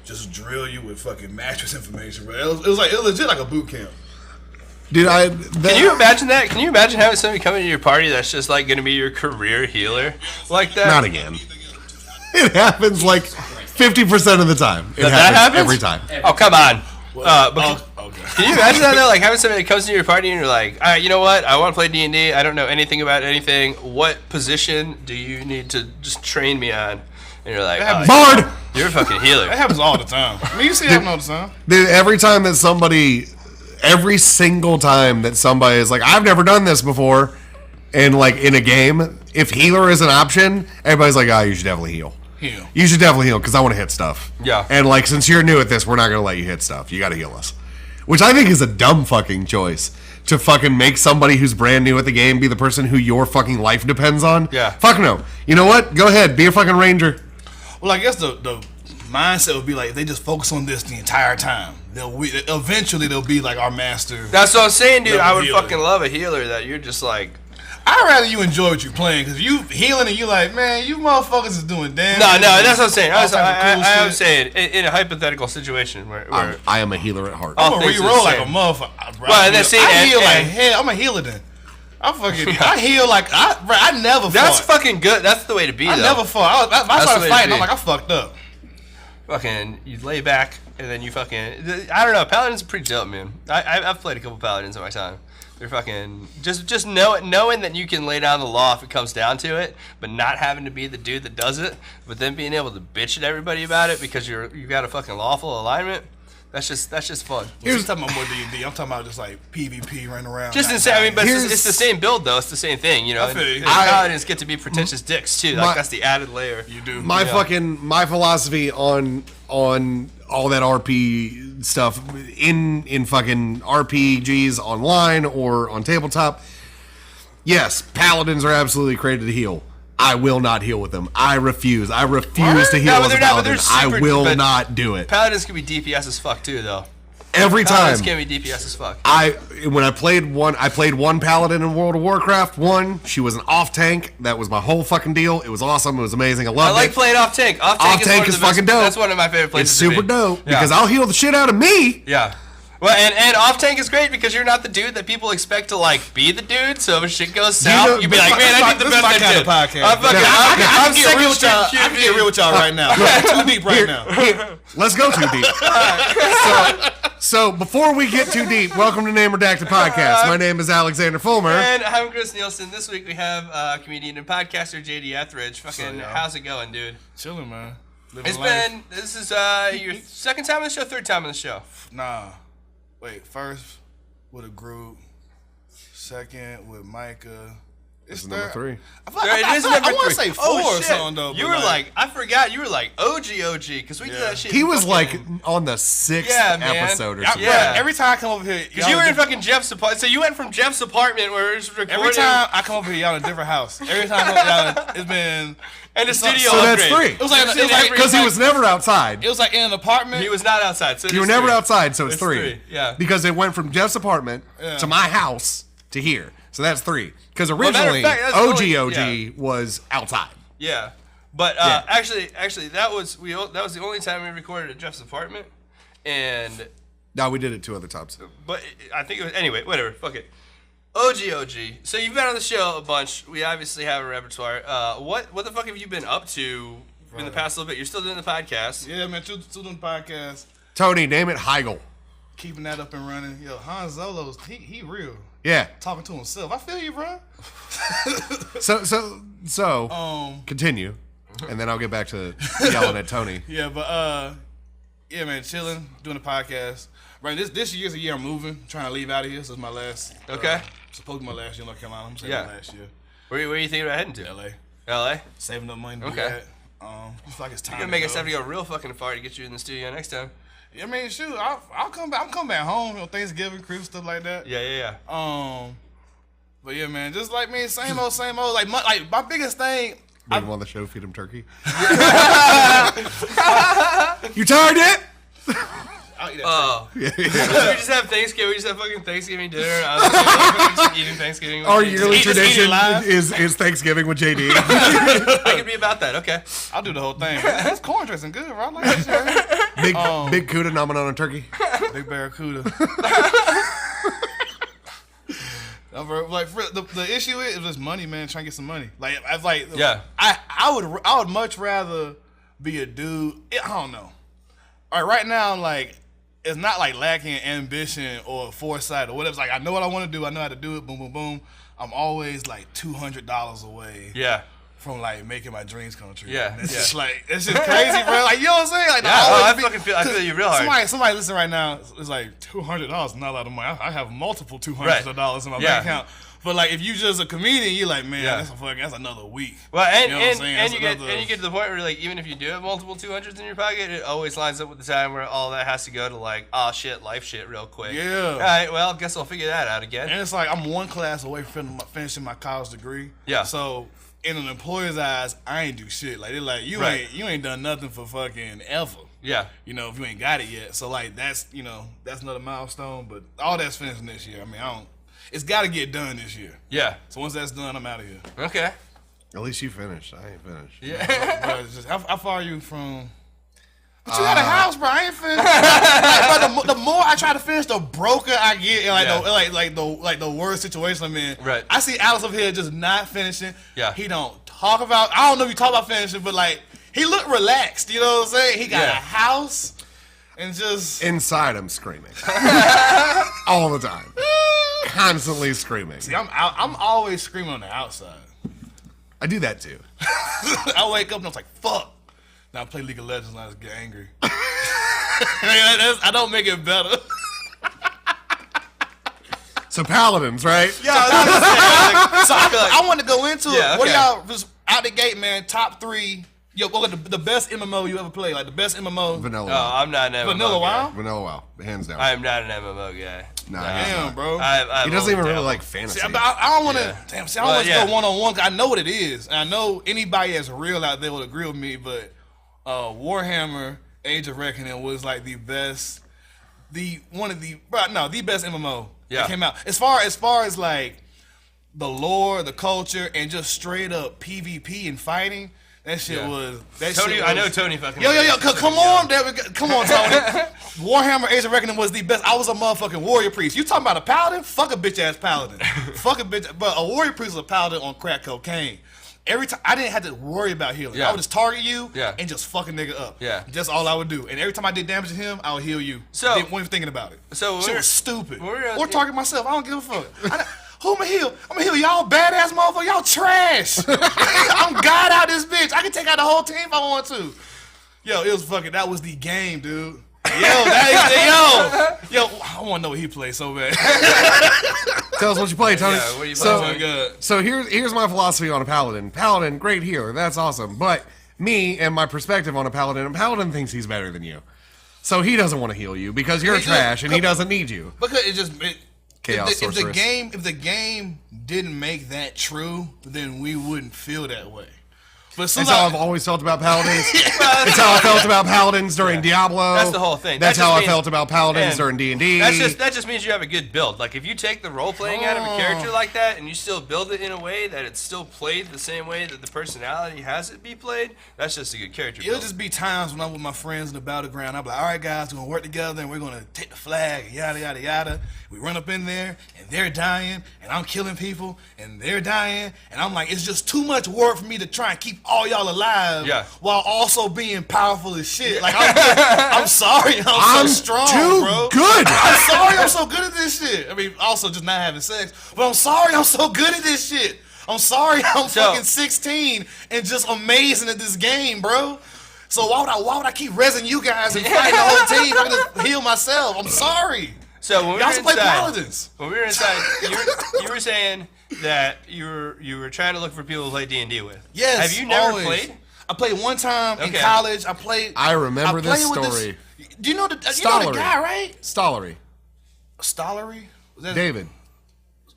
just drill you with fucking mattress information, bro. It was legit like a boot camp. Dude, can you imagine that? Can you imagine having somebody come into your party that's just like going to be your career healer like that? Not again. It happens like 50% of the time. It happens every time. Oh, come on. Can you imagine that though? Like having somebody that comes into your party and you're like, all right, you know what? I want to play D&D. I don't know anything about anything. What position do you need to just train me on? And you're like, Bard! You're a fucking healer. That happens all the time. I mean, you see that all the time. Dude, every single time that somebody is like, I've never done this before, and like in a game, if healer is an option, everybody's like, you should definitely heal. You should definitely heal because I want to hit stuff. Yeah. And like, since you're new at this, we're not going to let you hit stuff. You got to heal us. Which I think is a dumb fucking choice. To fucking make somebody who's brand new at the game be the person who your fucking life depends on. Yeah. Fuck no. You know what? Go ahead. Be a fucking ranger. Well, I guess the mindset would be like, if they just focus on this the entire time, eventually they'll be like our master. That's what I'm saying, dude. I would fucking love a healer that you're just like... I'd rather you enjoy what you're playing, because you healing and you like, man, you motherfuckers is doing damage. No, that's what I'm saying. I'm saying in a hypothetical situation where I am a healer at heart. I'm going to re-roll like a motherfucker. Well, I heal like hell. I'm a healer then. I heal like I never fought. That's fucking good. That's the way to be. I never fought. I started fighting. I'm like, I fucked up. Fucking, you lay back and then you fucking. I don't know. Paladins are pretty dope, man. I've played a couple paladins in my time. They're fucking just knowing that you can lay down the law if it comes down to it, but not having to be the dude that does it, but then being able to bitch at everybody about it because you got a fucking lawful alignment. That's just fun. You're talking about more D&D. I'm talking about just like PvP running around. Just insane. I mean, but it's the same build though. It's the same thing, you know. I feel you. Paladins get to be pretentious dicks too. Like that's the added layer. You do. My philosophy on all that RP stuff in fucking RPGs online or on tabletop. Yes, paladins are absolutely created to heal. I will not heal with them. I refuse. I refuse to heal with a paladin. I will not do it. Paladins can be DPS as fuck too, though. Every time. Paladins can be DPS as fuck. When I played one paladin in World of Warcraft. She was an off tank. That was my whole fucking deal. It was awesome. It was amazing. I loved it. I like playing off tank. Off tank is fucking dope. That's one of my favorite places. It's super dope because I'll heal the shit out of me. Yeah. Well, and off tank is great because you're not the dude that people expect to like be the dude. So if shit goes south, you'd be like, man, I need the best I kind of podcast. I can get real with y'all right now. Too deep right now. Let's go too deep. So before we get too deep, welcome to Name Redacted Podcast. My name is Alexander Fulmer. And I'm Chris Nielsen. This week we have comedian and podcaster JD Etheridge. Fucking, how's it going, dude? Chilling, man. This is your second time on the show, third time on the show? Nah. Wait, first with a group, second with Micah. It's number 3. I want to say 4 or something, though. You were like, I forgot, you were like OG, because we did that shit. He was like on the 6th episode or something. Every time I come over here. Because you were in fucking Jeff's apartment. So you went from Jeff's apartment where it was recording. Every time I come over here, y'all in a different house. Every time I come over here, it's been. And the studio so upgrade. That's 3. It was like because he was never outside. It was like in an apartment. He was not outside. So you were never outside, so it's 3. 3. Yeah. Because it went from Jeff's apartment to my house to here. So that's 3. Because originally, OG was outside. Yeah. But actually, that was the only time we recorded at Jeff's apartment. And no, we did it 2 other times. But I think it was, anyway, whatever, fuck it. OG. So you've been on the show a bunch. We obviously have a repertoire. What the fuck have you been up to in the past little bit? You're still doing the podcast. Yeah, man, still doing the podcast. Tony, name it Heigl. Keeping that up and running. Yo, Han Solo's, he real. Yeah. Talking to himself. I feel you, bro. So continue. And then I'll get back to yelling at Tony. Yeah, but yeah, man, chilling, doing the podcast. Right, this year's the year I'm moving. I'm trying to leave out of here. So it's my last. Okay. Supposed to be my last year in North Carolina. I'm saying my last year. Where are you thinking about heading to? LA? Saving up money to do that. I feel like it's time. You're gonna make us have to go real fucking far to get you in the studio next time. Yeah, I mean, shoot, I'll come back. I'm coming back home, Thanksgiving, Christmas, stuff like that. Yeah. But yeah, man, just like me, same old. Like my biggest thing. Bring him on the show, feed him turkey. You tired yet? like that. Oh. We just have Thanksgiving. We just have fucking Thanksgiving dinner. I was just eating Thanksgiving with Our JD. yearly Just eat it tradition live. is Thanksgiving with JD. I could be about that. Okay. I'll do the whole thing. That's corn dressing good, bro. I like that shit. Big Cuda nomming on a turkey. Big Barracuda. Like the issue is just money, man. Trying to get some money. Like I was like, Yeah. I would much rather be a dude. I don't know. All right, right now, like it's not like lacking ambition or foresight or whatever. It's like I know what I want to do. I know how to do it. Boom, boom, boom. I'm always like $200 away. Yeah. From like making my dreams come true. Yeah, And it's yeah. just like it's just crazy, bro. Like you know what I'm saying? Like Yeah, I feel you real hard. Somebody listen right now. It's like $200, not a lot of money. I have multiple $200 Right. in my Yeah. bank account. But like if you just a comedian, you're like, man, Yeah. that's another week. Well, and You know what I'm saying? and That's you get to the point where like even if you do have multiple 200s in your pocket, it always lines up with the time where all that has to go to like life shit real quick. Yeah. All right. Well, guess I'll figure that out again. And it's like I'm one class away from finishing my college degree. Yeah. So in an employer's eyes, I ain't do shit. Like they're like, you ain't done nothing for fucking ever. Yeah. You know, if you ain't got it yet. So like that's another milestone. But all that's finishing this year. I mean, it's got to get done this year. Yeah. So once that's done, I'm out of here. Okay. At least you finished. I ain't finished. Yeah. But it's just, how far are you from? But you got a house, bro. I ain't finished. But the more I try to finish, the broker I get. Like the worst situation I'm in. Right. I see Alex over here just not finishing. Yeah. He don't talk about. I don't know if you talk about finishing, but like he looked relaxed. You know what I'm saying? He got a house and just Inside, I'm screaming all the time, constantly screaming. See, I'm always screaming on the outside. I do that too. I wake up and I'm like, fuck. Now I play League of Legends and I just get angry. I don't make it better. So paladins, right? So I want to go into Yeah, it. What okay. are y'all just out the gate, man? Top 3. Yo, what the best MMO you ever played? Like the best MMO. Vanilla. No, I'm not an MMO Vanilla guy. WoW? Vanilla WoW, hands down. I am not an MMO guy. Nah, No. he's Damn, not. bro. I've He doesn't even only really dabbled. like fantasy. See, I don't want to. Yeah. Damn. See, I don't want to Well, go one on one. I know what it is, and I know anybody that's real out there would agree with me. But Warhammer Age of Reckoning was like the best, the best MMO that came out. As far as like the lore, the culture, and just straight up PvP and fighting. That shit was. Tony, I know Tony fucking. Yo, come on, there we go. Come on, Tony. Warhammer Age of Reckoning was the best. I was a motherfucking warrior priest. You talking about a paladin? Fuck a bitch ass paladin. Fuck a bitch. But a warrior priest was a paladin on crack cocaine. Every time I didn't have to worry about healing. Yeah. I would just target you Yeah. and just fuck a nigga up. Yeah. That's all I would do. And every time I did damage to him, I would heal you. So- I wasn't even thinking about it. So shit we're- was stupid. we're- Or target myself. I don't give a fuck. Who am I heal? I'm gonna heal y'all badass motherfucker. Y'all trash. I'm God out this bitch. I can take out the whole team if I want to. Yo, it was fucking. That was the game, dude. Yo, I want to know what he played so bad. Tell us what you play, Tony. Yeah, what do you so, play? Good. so here's my philosophy on a paladin. Paladin, great healer, that's awesome. But me and my perspective on a paladin thinks he's better than you. So he doesn't want to heal you because you're trash and he doesn't need you. Because Chaos if the sorceress. game didn't make that true, then we wouldn't feel that way. But That's how I've always felt about paladins. That's how I felt about paladins during Diablo. That's the whole thing. That's That how just I means- felt about paladins Man, during D&D. That just means you have a good build. Like if you take the role playing out of a character like that and you still build it in a way that it's still played the same way that the personality has it be played, that's just a good character It'll build. just be times when I'm with my friends in the battleground. I'm like, all right, guys, we're going to work together and we're going to take the flag and yada, yada, yada. We run up in there and they're dying and I'm killing people and they're dying. And I'm like, it's just too much work for me to try and keep all y'all alive while also being powerful as shit. Like, I'm sorry I'm so strong, too bro. good. I'm sorry I'm so good at this shit. I mean, also just not having sex. But I'm sorry I'm so good at this shit. I'm sorry I'm fucking 16 and just amazing at this game, bro. So why would I keep rezzing you guys and fighting the whole team? I can just heal myself. I'm sorry. So when we Y'all were should play inside, paladins. when we were inside, you were saying that you were trying to look for people to play D&D with. Yes. Have you never always. played? I played one time in Okay. college. I remember this played with story. Do you know the Stollery. guy, right? Stollery. Stollery? David.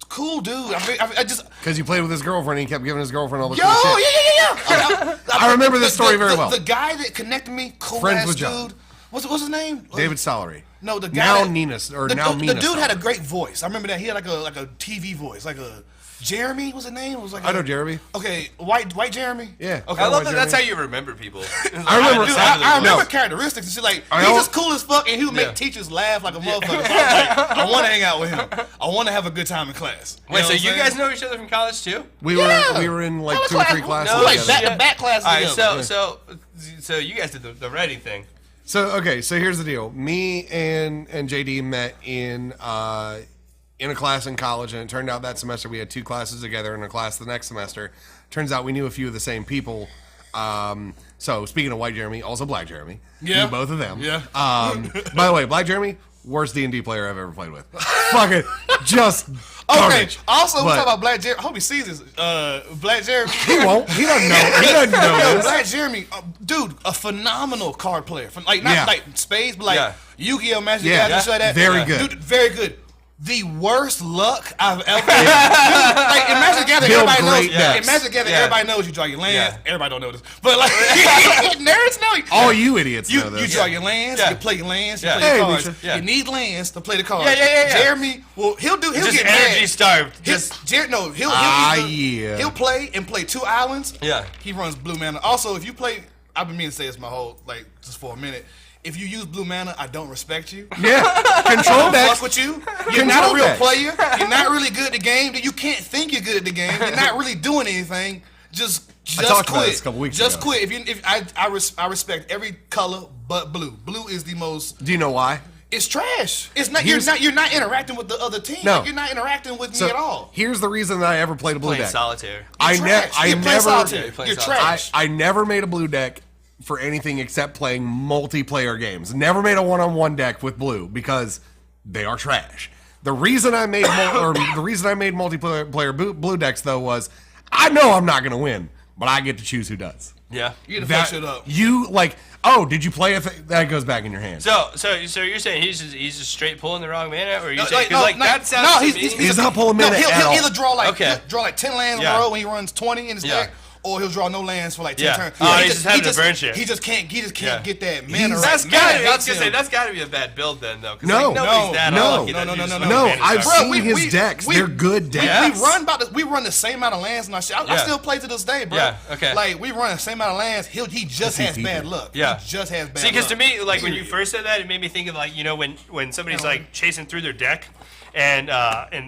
Cool dude. I just Because you played with his girlfriend and he kept giving his girlfriend all the Yo, cool shit. yeah. I remember this story very well. The guy that connected me, cool Friends ass with dude. John. What's his name? David Stollery. No, the guy. Now that, Nina or now the Mina. dude had a Stollery. great voice. I remember that he had like a TV voice, like a Jeremy. Was his name? It was like I know Jeremy. Okay, white Jeremy. Yeah. Okay. I love Jeremy. that. That's how you remember people. I remember. I remember characteristics and shit. Like he's just cool as fuck, and he would make teachers laugh like a motherfucker. So I was like, I want to hang out with him. I want to have a good time in class. Wait, so what you I'm guys saying? know each other from college too? We were in like Hella 2 or 3 class- classes. no, like together. back-to-back classes All right, together. so you guys did the Redding thing. So here's the deal. Me and JD met in a class in college, and it turned out that semester we had 2 classes together in a class the next semester. Turns out we knew a few of the same people. So speaking of white Jeremy, also black Jeremy. Yeah. Knew both of them. Yeah. By the way, black Jeremy, worst D&D player I've ever played with. Fucking just Okay. garbage. Also, we But- talk about Black Jeremy. I hope he sees this. Black Jeremy. He won't. He doesn't know. He doesn't know No, this. Black Jeremy, dude, a phenomenal card player. Like not Yeah. like spades, but like Yeah. Yu-Gi-Oh, Magic the Yeah. Gathering, shit like that. Very good. Dude, very good. The worst luck I've ever. Dude, like in Magic the Gathering, Build everybody knows. great decks. In Magic the Gathering, Yeah. everybody knows you draw your lands. Yeah. Everybody don't know this, but like nerds know. All you idiots You know this. draw your lands, Yeah. you play your lands, you Yeah. play your Hey, cards. Misha. Yeah. You need lands to play the cards. Yeah. Jeremy, well, he'll Just get energy mad. starved. Yeah. He'll play and play 2 islands. Yeah. He runs blue mana. Also, if you play, I've been meaning to say this my whole just for a minute. If you use blue mana, I don't respect you. Yeah. Control Fuck decks. with you. You're not Control a real decks. player. You're not really good at the game. You can't think you're good at the game. You're not really doing anything. Just talked about quit. this a couple weeks just ago. quit. I respect every color but blue. Blue is the most. Do you know why? It's trash. It's not. Here's- You're not interacting with the other team. No. Like, you're not interacting with So me at all. here's the reason that I ever played a blue Playing deck. solitaire. I Trash. You're playing never solitaire. Yeah, playing You're solitaire. trash. I never made a blue deck for anything except playing multiplayer games. Never made a one-on-one deck with blue because they are trash. The reason I made multiplayer blue decks though was I know I'm not going to win, but I get to choose who does. Yeah. You get to fuck shit up. You like, oh, did you play that goes back in your hand. So you're saying he's just straight pulling the wrong mana, or you No, saying no, that sounds to me- He's not pulling mana He'll at all. either draw like Okay. he'll draw like 10 lands in Yeah. a row when he runs 20 in his Yeah. deck, or he'll draw no lands for like 10 Yeah. turns. Oh, he's just having to burn shit. He just can't Yeah. get that mana right. That's Mana gotta. I was hates gonna say him. that's gotta be a bad build then, though. 'cause, No. like, nobody's that No. unlucky No, that no, uses no, no No, mana I've stars. seen his decks. They're good decks. Yes. We run the same amount of lands in our shit. I Yeah. still play to this day, bro. Yeah, okay. Like we run the same amount of lands. He just has he bad did. luck. Yeah. He just has bad See, because luck. to me, like when you Period. first said that, it made me think of like when somebody's like chasing through their deck, and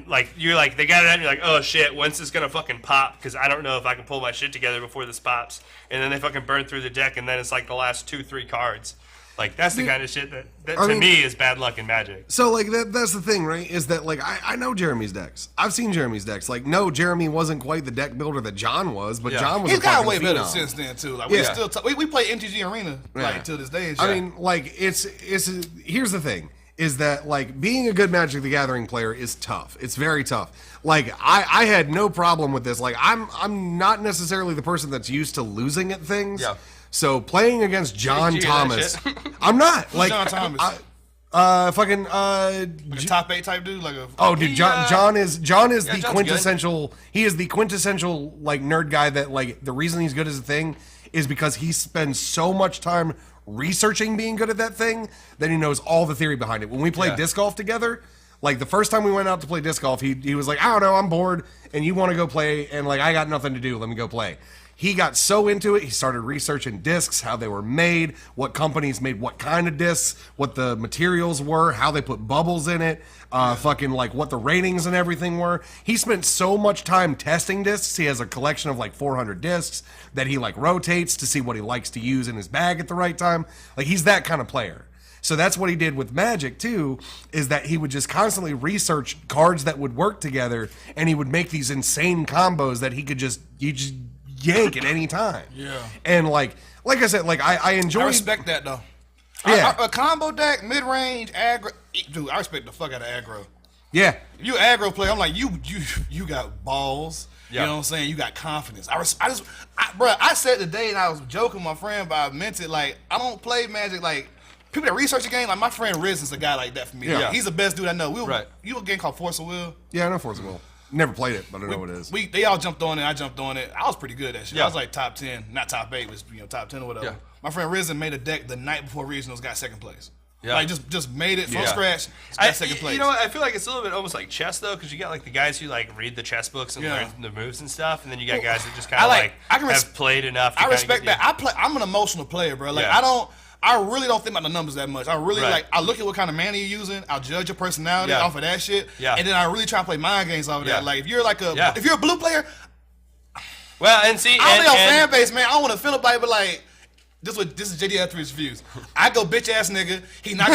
like you're like they got it out, and you're like, oh shit, when's this gonna fucking pop? Because I don't know if I can pull my shit together before this pops, and then they fucking burn through the deck, and then it's like the last 2-3 cards. Like that's the kind of shit that I to mean- me is bad luck in Magic. So like that's the thing, right? Is that like I know Jeremy's decks. I've seen Jeremy's decks. Like no, Jeremy wasn't quite the deck builder that John was, but Yeah. John was. He's a gotten fucking way better phenom. since then too. Like Yeah. we play MTG Arena Yeah. like to this day. And I shit. mean, like it's here's the thing is that like being a good Magic the Gathering player is tough. It's very tough. Like I had no problem with this. Like I'm not necessarily the person that's used to losing at things. Yeah. So playing against John Did you hear that Thomas, shit? I'm not like John Thomas? fucking like a top 8 type dude. Like a Oh, dude, John is the John's good. quintessential. He is the quintessential like nerd guy that like the reason he's good as a thing is because he spends so much time researching being good at that thing that he knows all the theory behind it. When we played Yeah. disc golf together, like the first time we went out to play disc golf, he was like, I don't know, I'm bored, and you want to go play, and like I got nothing to do, let me go play. He got so into it, he started researching discs, how they were made, what companies made what kind of discs, what the materials were, how they put bubbles in it, fucking like what the ratings and everything were. He spent so much time testing discs. He has a collection of like 400 discs that he like rotates to see what he likes to use in his bag at the right time. Like he's that kind of player. So that's what he did with Magic too, is that he would just constantly research cards that would work together, and he would make these insane combos that he just yank at any time. Yeah. And like I said, like I enjoy. I respect that though. Yeah. A combo deck, mid range, aggro. Dude, I respect the fuck out of aggro. Yeah. If you aggro player, I'm like you got balls. Yeah. You know what I'm saying? You got confidence. I said today, and I was joking with my friend, but I meant it. Like I don't play Magic like. People that research the game, like my friend Riz is a guy like that for me. Yeah. Like, he's the best dude I know. Right. You know a game called Force of Will? Yeah, I know Forza Will. Never played it, but I know what it is. They all jumped on it. I jumped on it. I was pretty good at that shit. Yeah. I was like top 10, not top 8, was top 10 or whatever. Yeah. My friend Risen made a deck the night before regionals, got second place. Yeah. Like just made it from Yeah. scratch. Got second place. You know what? I feel like it's a little bit almost like chess though, because you got like the guys who like read the chess books and learn the moves and stuff, and then you got guys that just kind of have played enough. To I respect that. I'm an emotional player, bro. Like I really don't think about the numbers that much. I really I look at what kind of mana you're using. I'll judge your personality off of that shit. Yeah. And then I really try to play mind games off of that. Like if you're if you're a blue player, well, and see, I'm your fan base, man. I don't want to feel nobody, but like. This is JD Etheridge's views. I go bitch ass nigga. He not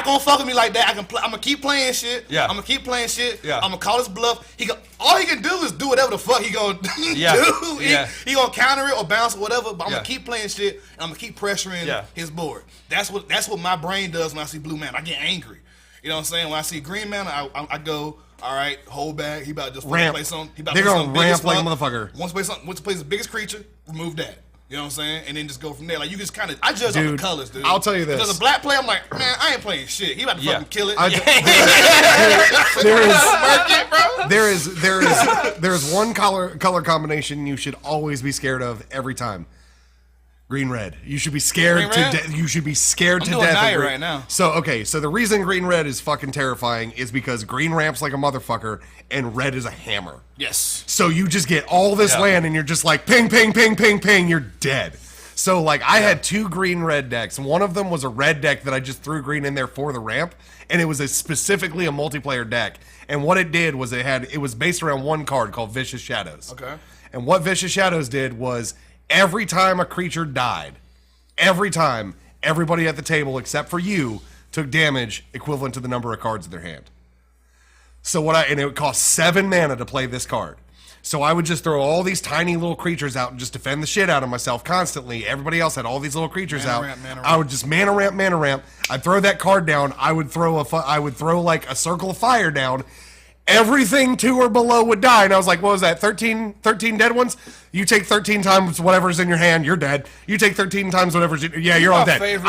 gonna fuck with me like that. I'm gonna keep playing shit. Yeah. I'm gonna keep playing shit. Yeah. I'm gonna call his bluff. All he can do is do whatever the fuck he gonna do. He gonna counter it or bounce or whatever. But I'm gonna keep playing shit. And I'm gonna keep pressuring his board. That's what my brain does when I see blue man. I get angry. You know what I'm saying? When I see green man, I go. All right, hold back. He about to just Ramp. play something. They're gonna ramp like a motherfucker. Once he plays the biggest creature, remove that. You know what I'm saying? And then just go from there. Like, you just kind of... I judge on the colors, dude. I'll tell you this. Because a black player, I'm like, man, I ain't playing shit. He about to fucking kill it. There is one color combination you should always be scared of every time. Green red. You should be scared to death. You should be scared to death. I'm doing right now. So the reason green red is fucking terrifying is because green ramps like a motherfucker and red is a hammer. Yes. So you just get all this land and you're just like ping, ping, ping, ping, ping. You're dead. So like I had 2 green red decks. One of them was a red deck that I just threw green in there for the ramp, and it was specifically a multiplayer deck. And what it did was it was based around one card called Vicious Shadows. Okay. And what Vicious Shadows did was every time a creature died, every time everybody at the table except for you took damage equivalent to the number of cards in their hand. So and it would cost 7 mana to play this card. So I would just throw all these tiny little creatures out and just defend the shit out of myself constantly. Everybody else had all these little creatures out. I would just mana ramp. I'd throw that card down. I would throw like a circle of fire down. Everything 2 or below would die. And I was like, what was that? 13 dead ones? You take 13 times whatever's in your hand, you're dead. You take 13 times whatever's in you're all dead. You're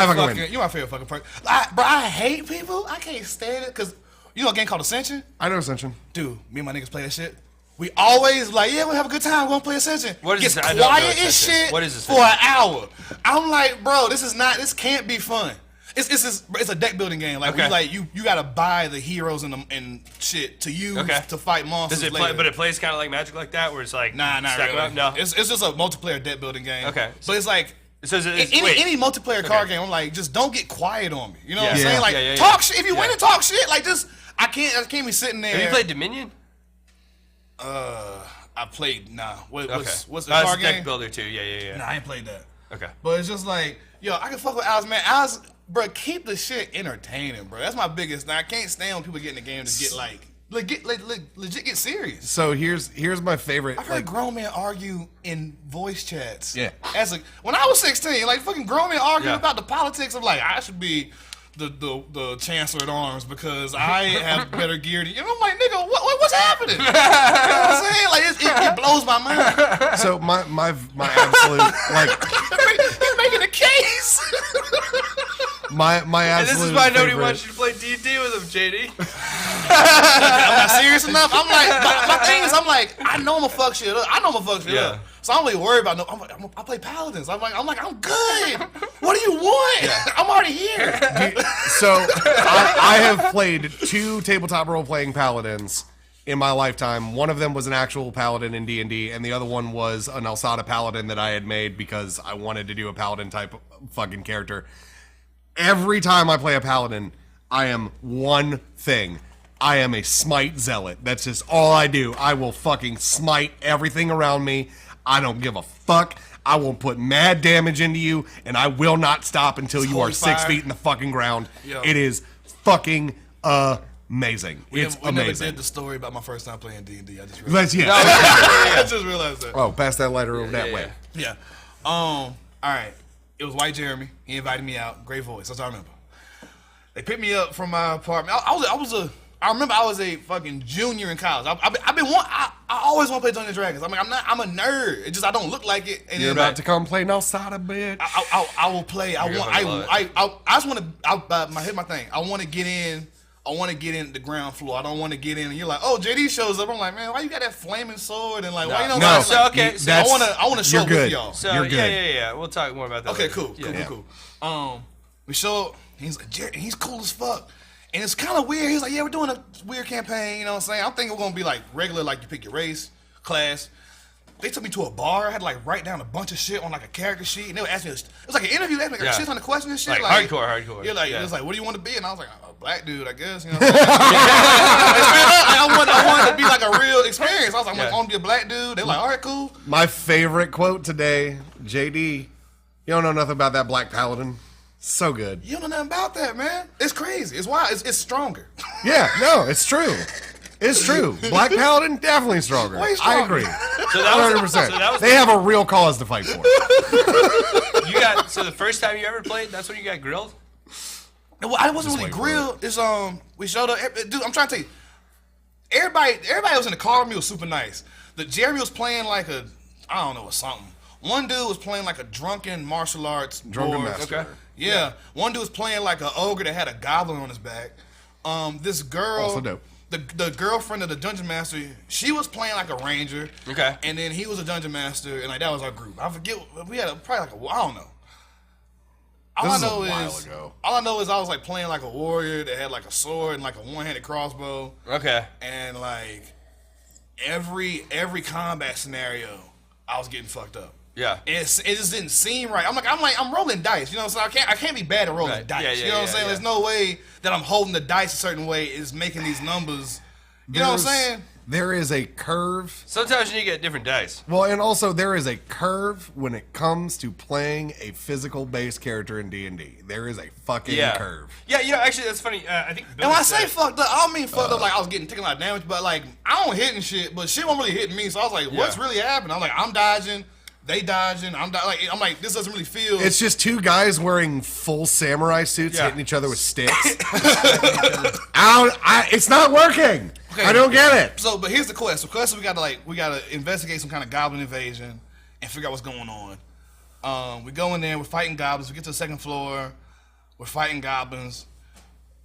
my favorite fucking person. Bro, I hate people. I can't stand it. Because you know a game called Ascension? I know Ascension. Dude, me and my niggas play that shit. We always like, we'll have a good time. We're going to play Ascension. What is this? Gets quiet as shit what is this for an hour. I'm like, bro, this can't be fun. It's a deck building game. Like you gotta buy the heroes and shit to use to fight monsters. Does it play? But it plays kind of like Magic like that, where it's like not really. No, it's just a multiplayer deck building game. Okay, but it's like any multiplayer card game. I'm like, just don't get quiet on me. You know what I'm saying? Like talk shit. If you win, to talk shit. Like just I can't be sitting there. Have you played Dominion? I played what's the card game? Deck builder too. Yeah. Nah, I ain't played that. Okay. But it's just like, I can fuck with Alice, man. Alice, bro, keep the shit entertaining, bro. That's my biggest thing. I can't stand when people get in the game to get legit get serious. So here's my favorite. I heard grown men argue in voice chats. Yeah. When I was 16, like fucking grown men arguing about the politics of like I should be the chancellor at arms because I have better gear than you. I'm like, nigga, what's happening? You know what I'm saying? Like it blows my mind. So my absolute like he's making a case. My absolute. And this is why nobody favorite. wants you to play D&D with him, JD. I'm not serious enough. I'm like, my thing is, I'm like, I know I'm gonna fuck shit up. So I'm really worried about I play paladins. I'm I'm good. What do you want? I'm already here. So I have played 2 tabletop role-playing paladins in my lifetime. One of them was an actual paladin in D&D, and the other one was an Alsada paladin that I had made because I wanted to do a paladin type fucking character. Every time I play a paladin, I am one thing. I am a smite zealot. That's just all I do. I will fucking smite everything around me. I don't give a fuck. I will put mad damage into you, and I will not stop until you are 6 feet in the fucking ground. Yo. It is fucking amazing. It's we never amazing. did the story about my first time playing D&D. I just That's realized. I just realized that. Oh, pass that lighter over that way. Yeah. All right. It was White Jeremy. He invited me out. Great voice. That's all I remember. They picked me up from my apartment. I remember I was a fucking junior in college. I always want to play Dungeons and Dragons. I'm a nerd. It's just I don't look like it. And You're about to come play Alsada, bitch. I will play. Here's my thing. I want to get in I want to get in the ground floor. I don't want to get in. And you're like, oh, JD shows up. I'm like, man, why you got that flaming sword? And like, why you know? No. So okay, so I want to show up with y'all. So You're good. yeah. We'll talk more about that. Okay, later. cool. We show up. He's like, Jerry, and he's cool as fuck. And it's kind of weird. He's like, yeah, we're doing a weird campaign. You know what I'm saying? I'm thinking we're gonna be like regular, like you pick your race, class. They took me to a bar. I had to like write down a bunch of shit on like a character sheet, and they would ask me. It was like an interview. They asked me like a shit ton of questions and shit. Like hardcore. You're like, it was like, what do you want to be? And I was like, a black dude, I guess. You know what I'm saying? I wanted to be like a real experience. I was like, I want to be a black dude. They're like, all right, cool. My favorite quote today, JD, you don't know nothing about that black paladin. So good. You don't know nothing about that, man. It's crazy. It's wild. It's stronger. Yeah, no, it's true. It's true. Black Paladin, definitely stronger. Way I stronger. agree. So that 100%. was, so that was they have a real cause to fight for. So the first time you ever played, that's when you got grilled? Well, I wasn't really grilled. It's we showed up. Dude, I'm trying to tell you. Everybody was in the car with me was super nice. Jeremy was playing like a, I don't know, something. One dude was playing like a drunken martial arts Drunken board. master. Okay. Yeah. One dude was playing like an ogre that had a goblin on his back. This girl, Also dope. The girlfriend of the dungeon master, she was playing like a ranger. Okay. And then he was a dungeon master, and like that was our group. I forget. We had probably like I don't know. All I know is I was like playing like a warrior that had like a sword and like a one-handed crossbow. Okay. And like every combat scenario, I was getting fucked up. Yeah. It just didn't seem right. I'm rolling dice. You know what I'm saying? I can't be bad at rolling dice. Yeah, you know what I'm saying? yeah. There's no way that I'm holding the dice a certain way is making these numbers. You know what I'm saying? There is a curve. Sometimes you need to get different dice. Well, and also there is a curve when it comes to playing a physical-based character in D&D. There is a fucking curve. Yeah, actually, that's funny. I think. And when I say fucked up, I don't mean fucked up like I was taking a lot of damage, but like I don't hitting shit, but shit wasn't really hitting me. So I was like, what's really happening? I'm like, I'm dodging. They dodging. I'm like, this doesn't really feel. It's just two guys wearing full samurai suits hitting each other with sticks. It's not working. Okay. I don't get it. So, but here's the quest. So, quest we gotta investigate some kind of goblin invasion and figure out what's going on. We go in there. We're fighting goblins. We get to the second floor. We're fighting goblins,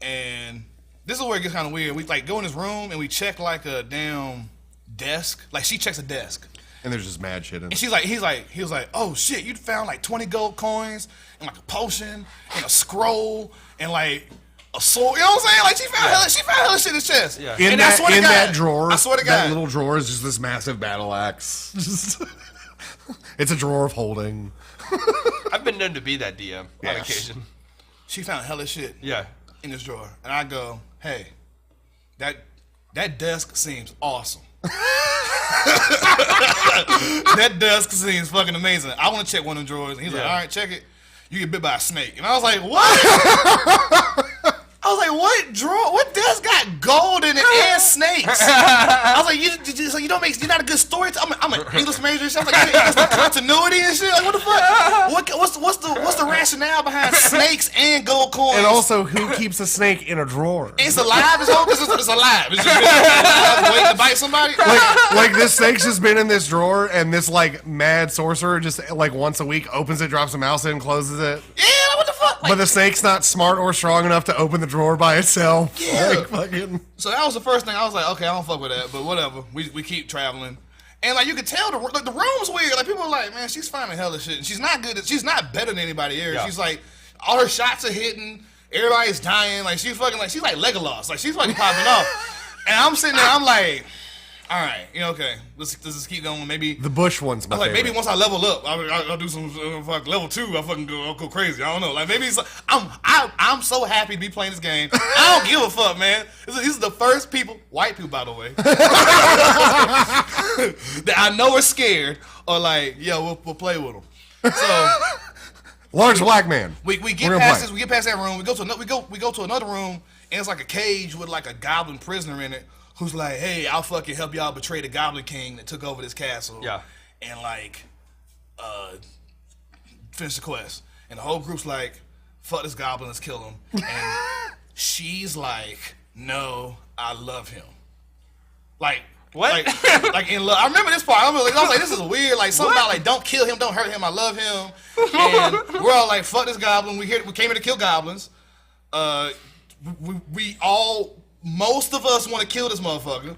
and this is where it gets kind of weird. We like go in this room and we check like a damn desk. Like she checks a desk. And there's just mad shit in And it. she's like, he was like, oh shit, you found like 20 gold coins and like a potion and a scroll and like a sword. You know what I'm saying? Like she found hella shit in his chest. Yeah. In And I swear to God, that drawer, I swear to that God, little drawer is just this massive battle axe. It's a drawer of holding. I've been known to be that DM on occasion. she found hella shit Yeah. in this drawer, and I go, hey, that desk seems awesome. That desk seems fucking amazing. I want to check one of them drawers. And he's like, all right, check it. You get bit by a snake. And I was like, what? I was like, what drawer? What desk got gold in it and snakes? I was like, you don't make. You're not a good storyteller. I'm an English major. And shit. I was like, that's the continuity and shit. Like, what the fuck? What's the rationale behind snakes and gold coins? And also, who keeps a snake in a drawer? It's alive. It's alive. It's just alive, waiting to bite somebody. Like this snake's just been in this drawer, and this like mad sorcerer just like once a week opens it, drops a mouse in, closes it. Yeah, what the fuck? But the snake's not smart or strong enough to open the drawer by itself. Yeah. Like, fucking. So that was the first thing. I was like, okay, I don't fuck with that, but whatever. We keep traveling, and like you could tell the room's weird. Like people are like, man, she's finding hella shit. And she's not good. She's not better than anybody here. Yeah. She's like, all her shots are hitting. Everybody's dying. Like she's like Legolas. Like she's fucking popping off. And I'm sitting there. I'm like, all right, okay. Let's just keep going. Maybe The bush one's my favorite. maybe once I level up, I'll do some level 2. I'll go crazy. I don't know. Like maybe I'm so happy to be playing this game. I don't give a fuck, man. These are the first people, white people by the way, that I know are scared or like, yeah, we'll play with them. So Large black man. we get past this. We get past that room. We go to another room, and it's like a cage with like a goblin prisoner in it. Who's like, hey, I'll fucking help y'all betray the Goblin King that took over this castle. Yeah. And like, finish the quest. And the whole group's like, fuck this goblin, let's kill him. And she's like, no, I love him. Like, What? Like in love. I remember this part. I was like, this is weird. Like something about like, don't kill him, don't hurt him, I love him. And we're all like, fuck this goblin. We came here to kill goblins. most of us want to kill this motherfucker.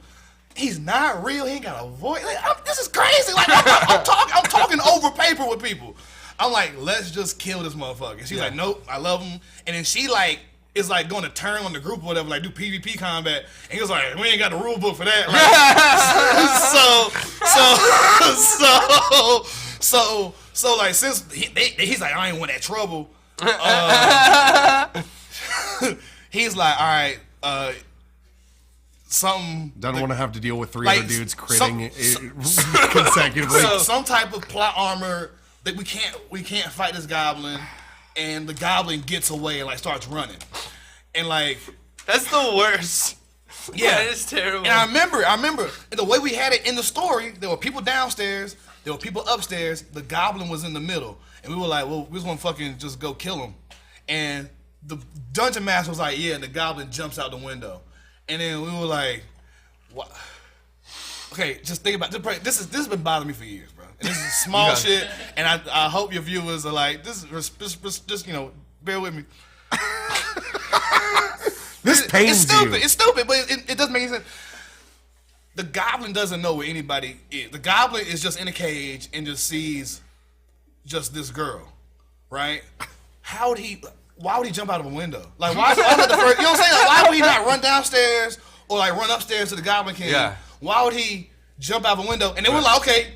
He's not real. He ain't got a voice. Like, this is crazy. Like I'm talking over paper with people. I'm like, let's just kill this motherfucker. She's like, nope, I love him. And then she like is like going to turn on the group or whatever, like do PvP combat. And he was like, we ain't got the rule book for that. Right? So like since he's like, I ain't want that trouble. He's like, all right. Something doesn't want to have to deal with three like, other dudes critting consecutively. Some type of plot armor that we can't fight this goblin, and the goblin gets away and like starts running, and like that's the worst. Yeah, that is terrible. And I remember the way we had it in the story. There were people downstairs, there were people upstairs. The goblin was in the middle, and we were like, well, we just want to fucking just go kill him. And the dungeon master was like, yeah, and the goblin jumps out the window. And then we were like, what? Okay, just think about this. This has been bothering me for years, bro. And this is small shit, and I hope your viewers are like, just bear with me. This pains you. It's stupid, but it doesn't make any sense. The goblin doesn't know where anybody is. The goblin is just in a cage and just sees just this girl, right? Why would he jump out of a window? Like, why not the first? You know what I'm saying? Like, why would he not run downstairs or like run upstairs to the Goblin King? Yeah. Why would he jump out of a window? And then we're like, okay,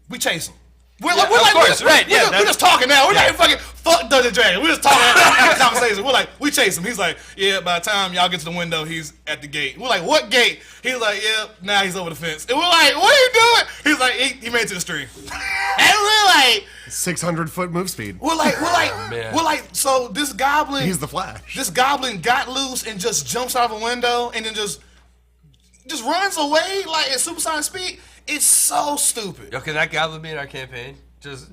we chase him. We're just talking now. We're not even fucking fuck Dungeon Dragon. We're just talking after conversation. We're like, we chase him. He's like, yeah. By the time y'all get to the window, he's at the gate. We're like, what gate? He's like, yeah. Now he's over the fence. And we're like, what are you doing? He's like, he made it to the stream. And we're like, 600-foot move speed. We're like, so this goblin. He's the Flash. This goblin got loose and just jumps out of a window and then just runs away like at supersonic speed. It's so stupid. Yo, can that goblin be in our campaign? Just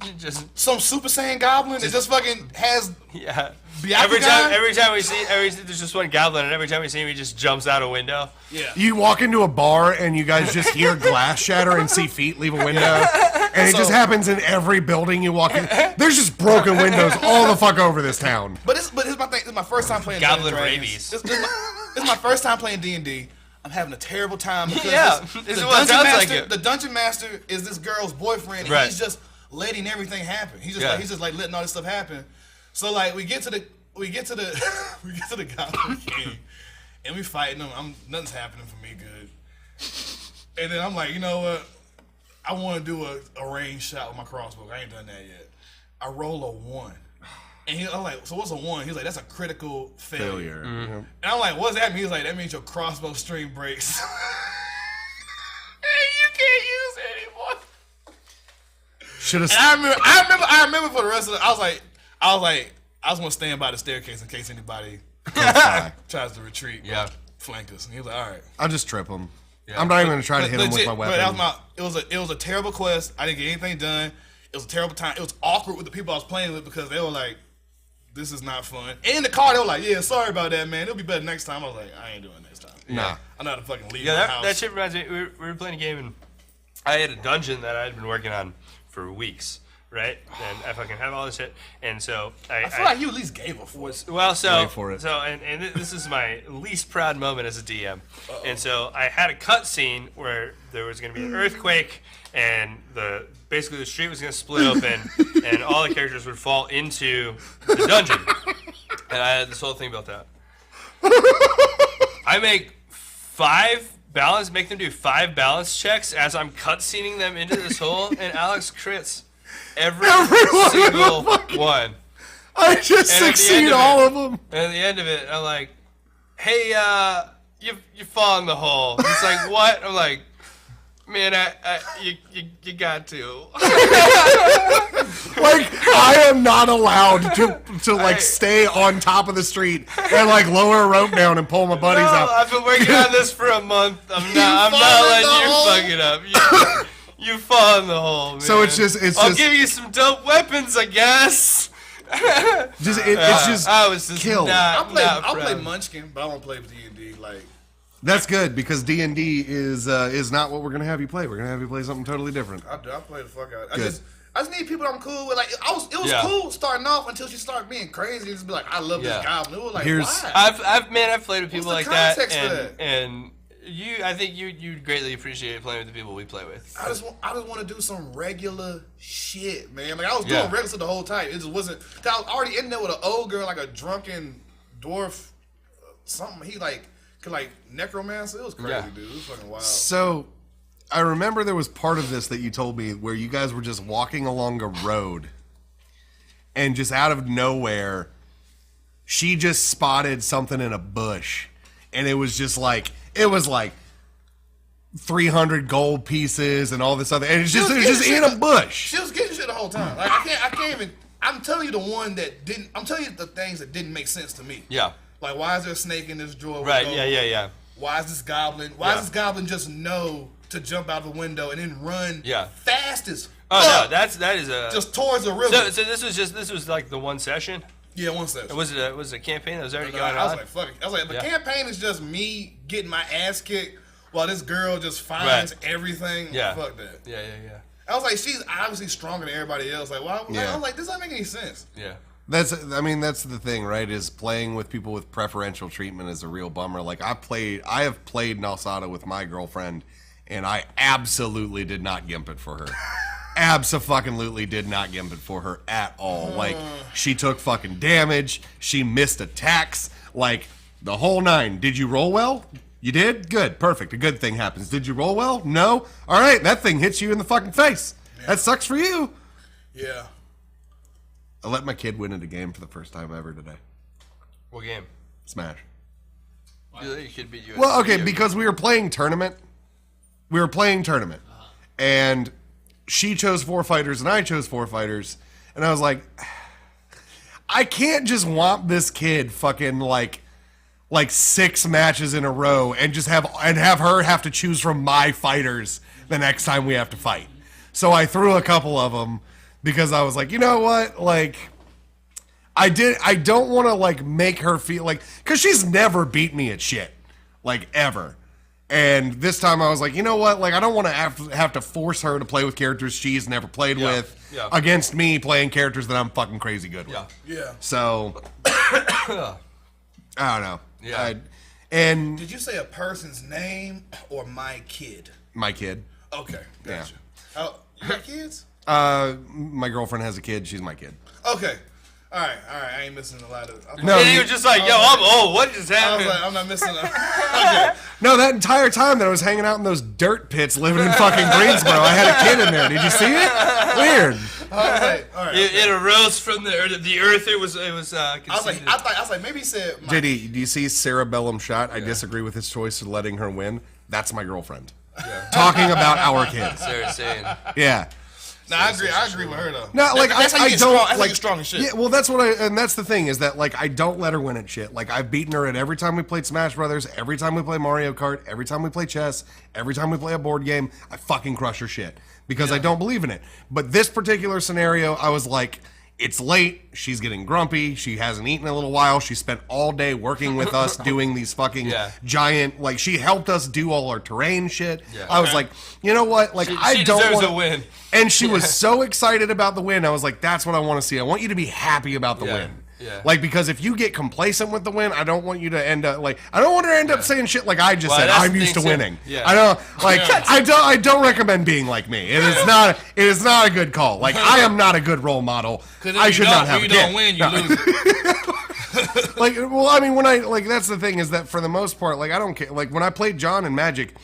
some Super Saiyan goblin that just fucking has. Yeah. Every time we see, there's just one goblin, and every time we see him, he just jumps out a window. Yeah. You walk into a bar and you guys just hear glass shatter and see feet leave a window, and it just happens in every building you walk in. There's just broken windows all the fuck over this town. But here's my thing. This is my first time playing Goblin rabies. This is my first time playing D&D. I'm having a terrible time because the dungeon master is this girl's boyfriend, and he's just letting everything happen. He's just like letting all this stuff happen. So like we get to the Goblin King, and we fighting him. Nothing's happening for me good. And then I'm like, you know what? I want to do a range shot with my crossbow. I ain't done that yet. I roll a 1. And I'm like, so what's a 1? He's like, that's a critical failure. Mm-hmm. And I'm like, what's that mean? He's like, that means your crossbow string breaks. And you can't use it anymore. I remember for the rest of it, I was like, I just want to stand by the staircase in case anybody tries to retreat. Yeah. Flank us. And he was like, all right. I'll just trip him. Yeah. I'm not even gonna try to hit him with my weapon. But it was a terrible quest. I didn't get anything done. It was a terrible time. It was awkward with the people I was playing with because they were like, this is not fun. And in the car, they were like, yeah, sorry about that, man. It'll be better next time. I was like, I ain't doing it next time. Nah. I'm not to fucking leave my house. That shit reminds me, we were playing a game and I had a dungeon that I had been working on for weeks, right? And I fucking have all this shit. And so I feel like you at least gave a fuck. Wait for it. And this is my least proud moment as a DM. Uh-oh. And so I had a cutscene where there was going to be an earthquake and basically the street was going to split open and all the characters would fall into the dungeon. And I had this whole thing built out. I make them do 5 balance checks as I'm cutscening them into this hole, and Alex crits every single one. I just succeed all of them. And at the end of it, I'm like, hey, you fall in the hole. He's like, what? I'm like, man, you got to. Like, I am not allowed to stay on top of the street and like lower a rope down and pull my buddies out. I've been working on this for a month. I'm not letting you fuck it up. You fall in the hole, man. So it's I'll give you some dope weapons, I guess. I was just killed. I'll play Munchkin, but I won't play D&D. Like, that's good because D&D is not what we're gonna have you play. We're gonna have you play something totally different. I'll play the fuck out. I just need people I'm cool with. Like it was cool starting off until she started being crazy and just be like, I love this goblin. It was like, why? I've played with people like that, that? and I think you greatly appreciate playing with the people we play with. I just want to do some regular shit, man. Like I was doing regular stuff the whole time. It just wasn't. I was already in there with an old girl, like a drunken dwarf, something. He could necromancer. It was crazy, dude. It was fucking wild. So, I remember there was part of this that you told me where you guys were just walking along a road, and just out of nowhere, she just spotted something in a bush, and it was like 300 gold pieces and all this other, and it was just in a bush. She was getting shit the whole time. Like I can't even. I'm telling you the one that didn't. I'm telling you the things that didn't make sense to me. Yeah. Like, why is there a snake in this drawer? Right. Yeah. Why is this goblin? Why does this goblin just know to jump out the window and then run fast as fuck? Oh no, that is just towards the river. So this was like the one session. Yeah, one session. Was it a campaign that was already going on? I was like, fuck it. I was like, the campaign is just me getting my ass kicked while this girl just finds everything. Yeah. Fuck that. Yeah. I was like, she's obviously stronger than everybody else. Like, why? I was like, this doesn't make any sense. Yeah. That's the thing, right? Is playing with people with preferential treatment is a real bummer. Like I have played Nalsada with my girlfriend, and I absolutely did not gimp it for her. Abso-fucking-lutely did not gimp it for her at all. Like she took fucking damage, she missed attacks, like the whole nine. Did you roll well? You did? Good, perfect. A good thing happens. Did you roll well? No? All right, that thing hits you in the fucking face. Yeah. That sucks for you. Yeah. I let my kid win at a game for the first time ever today. What game? Smash. Your kid beat you. Well, okay, because we were playing tournament. And she chose 4 fighters and I chose 4 fighters. And I was like, I can't just want this kid fucking like 6 matches in a row and just have her have to choose from my fighters the next time we have to fight. So I threw a couple of them because I was like, you know what? Like, I don't want to like make her feel like, because she's never beat me at shit, like ever. And this time I was like, you know what? Like, I don't want to have to force her to play with characters she's never played with against me playing characters that I'm fucking crazy good with. Yeah. So, I don't know. Yeah. And did you say a person's name or my kid? My kid. Okay. Gotcha. You got kids? My girlfriend has a kid. She's my kid. Okay. All right. I ain't missing a lot of. No, you were just like, yo, I'm old. What just happened? I was like, I'm not missing. Okay. No, that entire time that I was hanging out in those dirt pits living in fucking Greensboro, I had a kid in there. Did you see it? Weird. I was like, all right. It arose from the earth. It was. I was like, maybe he said. JD, do you see Cerebellum Shot? I disagree with his choice of letting her win. That's my girlfriend. Yeah. Talking about our kids. Sarah saying. Yeah. No, I agree with her though. No, like that's how you I get don't strong, that's like how you strong as shit. Yeah, well, that's and that's the thing is that like I don't let her win at shit. Like I've beaten her at every time we played Smash Brothers, every time we play Mario Kart, every time we play chess, every time we play a board game. I fucking crush her shit because I don't believe in it. But this particular scenario, I was like, it's late. She's getting grumpy. She hasn't eaten in a little while. She spent all day working with us doing these fucking giant. Like she helped us do all our terrain shit. Yeah. I was like, you know what? Like I don't deserves want a win. And she was so excited about the win. I was like, that's what I want to see. I want you to be happy about the win. Yeah. Like, because if you get complacent with the win, I don't want you to end up like, I don't want her to end up saying shit like I just said. I'm used to winning. Yeah. I don't like. I don't recommend being like me. It is not a good call. Like I am not a good role model. I should not have. You don't win, you lose. Like, well, I mean, when I like, that's the thing is that for the most part, like I don't care. Like when I played John in Magic,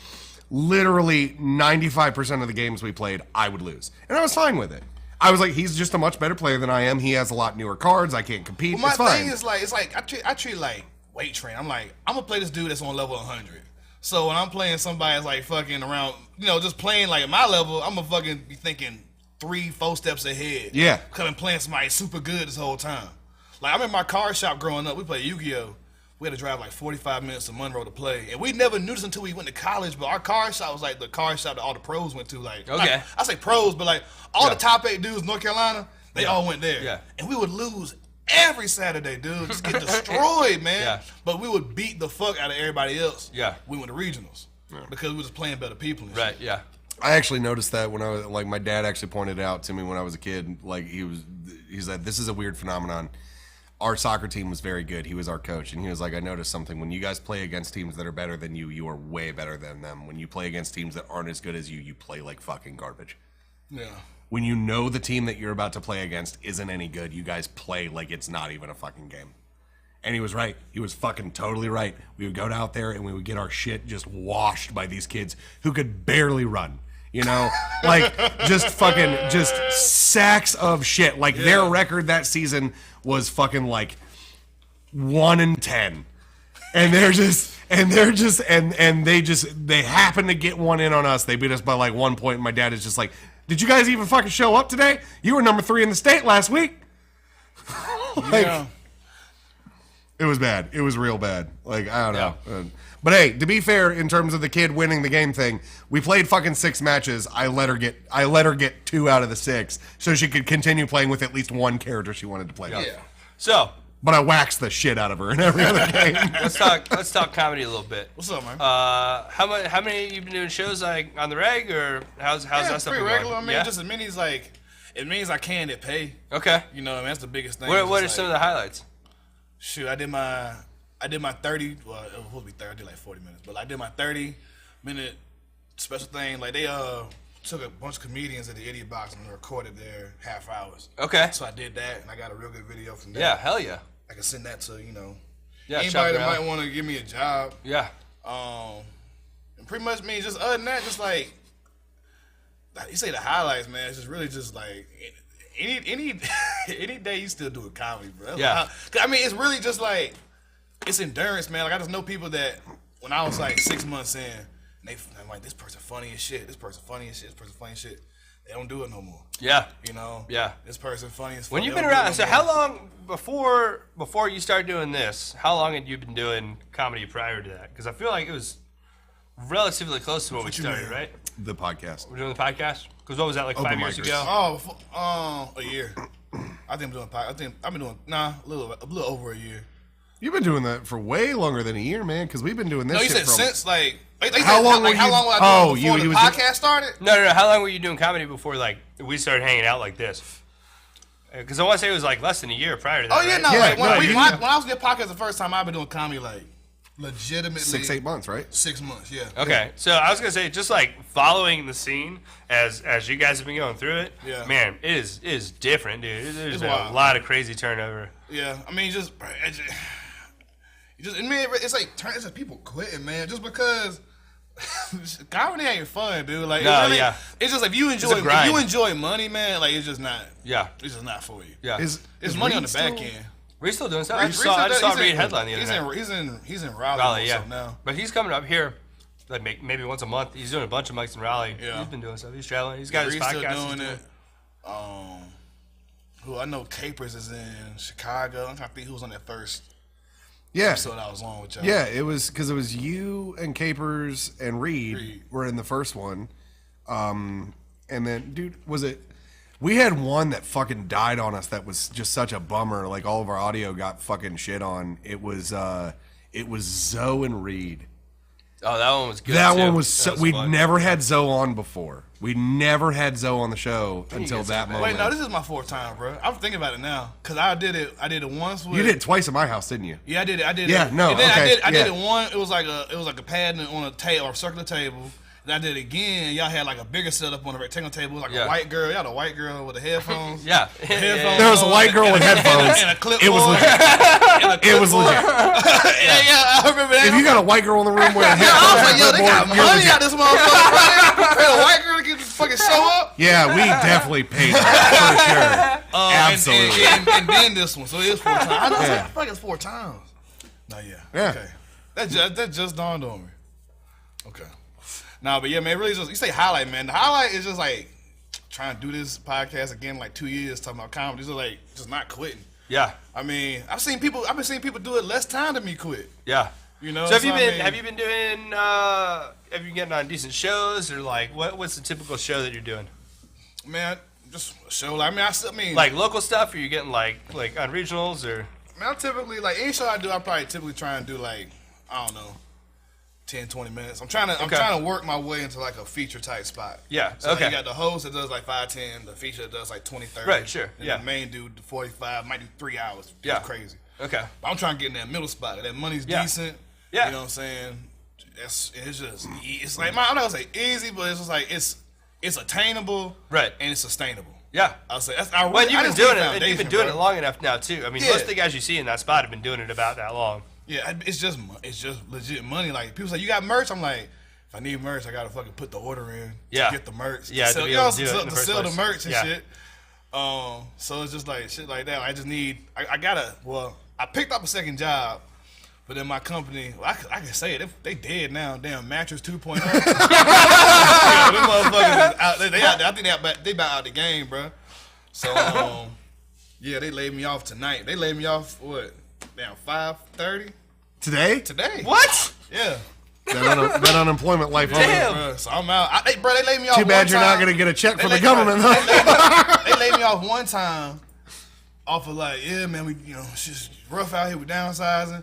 literally 95% of the games we played, I would lose, and I was fine with it. I was like, he's just a much better player than I am. He has a lot newer cards. I can't compete. Well, my it's fine. thing is like, it's like I treat it like weight training. I'm like, I'm gonna play this dude that's on level 100. So when I'm playing somebody that's like fucking around, just playing like at my level, I'm gonna fucking be thinking 3-4 steps ahead. Yeah. Cause I'm playing somebody super good this whole time. Like I'm in my car shop growing up. We played Yu-Gi-Oh. We had to drive like 45 minutes to Monroe to play. And we never knew this until we went to college, but our car shop was like the car shop that all the pros went to. Like, okay. I say pros, but like all the top 8 dudes in North Carolina, they all went there. Yeah. And we would lose every Saturday, dude. Just get destroyed, man. Yeah. But we would beat the fuck out of everybody else. Yeah. We went to regionals because we was playing better people and right, shit. yeah. I actually noticed that when I was like, my dad actually pointed it out to me when I was a kid. Like he said, this is a weird phenomenon. Our soccer team was very good. He was our coach, and he was like, I noticed something. When you guys play against teams that are better than you, you are way better than them. When you play against teams that aren't as good as you play like fucking garbage. Yeah. When you know the team that you're about to play against isn't any good, you guys play like it's not even a fucking game. And he was right. He was fucking totally right. We would go out there and we would get our shit just washed by these kids who could barely run. You know, like just sacks of shit. Like their record that season was fucking like 1-10, and they happen to get one in on us. They beat us by like 1 point. And my dad is just like, "Did you guys even fucking show up today? You were number 3 in the state last week." Like, it was bad. It was real bad. Like, I don't know. But hey, to be fair, in terms of the kid winning the game thing, we played fucking 6 matches. I let her get 2 out of the 6, so she could continue playing with at least one character she wanted to play with. Yeah. So, but I waxed the shit out of her in every other game. let's talk comedy a little bit. What's up, man? How many you been doing shows like on the reg, or how's that stuff pretty been regular. going? I mean, just as many as like it means I can get paid. Okay. You know, I mean, that's the biggest thing. What are some of the highlights? Shoot, I did my 30. Well, it was supposed to be 30. I did like 40 minutes, but I did my 30-minute special thing. Like they took a bunch of comedians at the Idiot Box and recorded their half hours. Okay. So I did that, and I got a real good video from that. Yeah, hell yeah. I can send that to Yeah, anybody that might want to give me a job. Yeah. And pretty much me. Just other than that, just like you say the highlights, man. It's just really just like any day you still doing comedy, bro. Yeah. I mean, it's really just like it's endurance, man. Like I just know people that when I was like 6 months in, and I'm like, this person funny as shit. This person funny as shit. This person funny as shit. They don't do it no more. Yeah. You know. Yeah. This person funny as fuck. When you've been around, so how long before you started doing this? How long had you been doing comedy prior to that? Because I feel like it was relatively close to when we started, mean? right? The podcast. We're doing the podcast. Because what was that, like Open 5 years micers. ago? A year. I think I'm doing. I think I've been doing a little over a year. You've been doing that for way longer than a year, man. Because we've been doing this. No, you shit said since like how long? How long was I doing before the podcast started? No. How long were you doing comedy before like we started hanging out like this? Because I want to say it was like less than a year prior to that. Oh yeah, right? no. Yeah, Like when no, I was doing podcast the first time, I've been doing comedy like legitimately 6-8 months, right? 6 months. Yeah. Okay, so I was gonna say, just like following the scene as you guys have been going through it, Yeah. man, it is different, dude. There's It's been a wild. lot of crazy turnover. Yeah. I mean, it's like it's just people quitting, man, just because. Comedy ain't fun, dude. Like, No, it really, yeah. It's just like if a grind. you enjoy money, man. Like, it's just not. Yeah, It's just not for you. yeah. It's money on the back end. We're still doing stuff. Reed- I just saw Reed's Reed in- headline the other night. He's in Raleigh, Raleigh, yeah. now. But he's coming up here, like maybe once a month. He's doing a bunch of mics in Raleigh. Yeah. He's been doing stuff. He's traveling. He's got his Reed's podcast. still he's doing it. Who I know, Capers is in Chicago. I'm trying to think who was on that first Yeah. episode I was on with y'all. Yeah, it was because it was you and Capers and Reed were in the first one. And then, dude, was it? We had one that fucking died on us that was just such a bummer. Like, all of our audio got fucking shit on. It was Zoe and Reed. Oh, that one was good. That too. one was so. That We'd fun. never had Zoe on before. We never had Zoe on the show until get that Zoe back. moment. Wait, no, this is my fourth time, bro. I'm thinking about it now because I did it once with. You did it twice at my house, didn't you? Yeah, I did it. Yeah, no, And then okay, I did yeah. it one. It was like a pad on a table or circular table. And I did it again. Y'all had like a bigger setup on a rectangle table. It was like Yeah. a white girl. Y'all had a white girl with the headphones. Yeah. Headphones There was a white girl with headphones. and a clipboard. It was legit. It was legit. yeah, I remember that. If you got a white girl in the room wearing I headphones, was like, yo, they got clipboard, you're money legit. out this motherfucker. Right? Pay a white girl to get this fucking show up. Yeah, we definitely paid that, for sure. Absolutely. And then this one. So it is 4 times. I know. I feel like it's 4 times. No, yeah. Yeah. Okay. That just dawned on me. Okay. Nah, but yeah, man, really just, you say highlight, man. The highlight is just like trying to do this podcast again, like 2 years talking about comedy. Just like just not quitting. Yeah. I mean, I've been seeing people do it less time than me quit. Yeah. You know. So have you been doing? have you getting on decent shows, or like what's the typical show that you're doing? Man, just a show. Like, I mean, Like local stuff, or you getting like on regionals, or man, I typically like any show I do, I probably typically try and do like I don't know, 10, 20 minutes. I'm trying to work my way into like a feature type spot. Yeah. So Okay. you got the host that does like 5, 10, the feature that does like 20, 30. Right, sure, And yeah. the main dude, the 45, might do 3 hours. Yeah. It's crazy. Okay. But I'm trying to get in that middle spot. That money's Yeah. decent. Yeah. You know what I'm saying? It's like, I'm not gonna say easy, but it's just like, it's attainable. Right. And it's sustainable. Yeah. I'll say that's Well, you've been doing it, and you've been doing it long enough now too. I mean, Yeah. most of the guys you see in that spot have been doing it about that long. Yeah, it's just legit money. Like people say, you got merch. I'm like, if I need merch, I gotta fucking put the order in Yeah. to get the merch. Yeah, to to sell, be you able know, to do it in the to first sell place. the merch and Yeah. shit. So it's just like shit like that. I just need. I picked up a second job, but then my company, I can say it. They dead now. Damn mattress 2.0. Yeah, them motherfuckers is out. They out there. I think they about out the game, bro. So yeah, they laid me off tonight. They laid me off what? Damn 5:30 Today? today. What? Yeah. That unemployment life over. Damn. Bro, so I'm out. They laid me off. Too bad one you're not time. going to get a check from the laid- government, though. They laid me off one time, off of like, yeah, man, it's just rough out here with downsizing.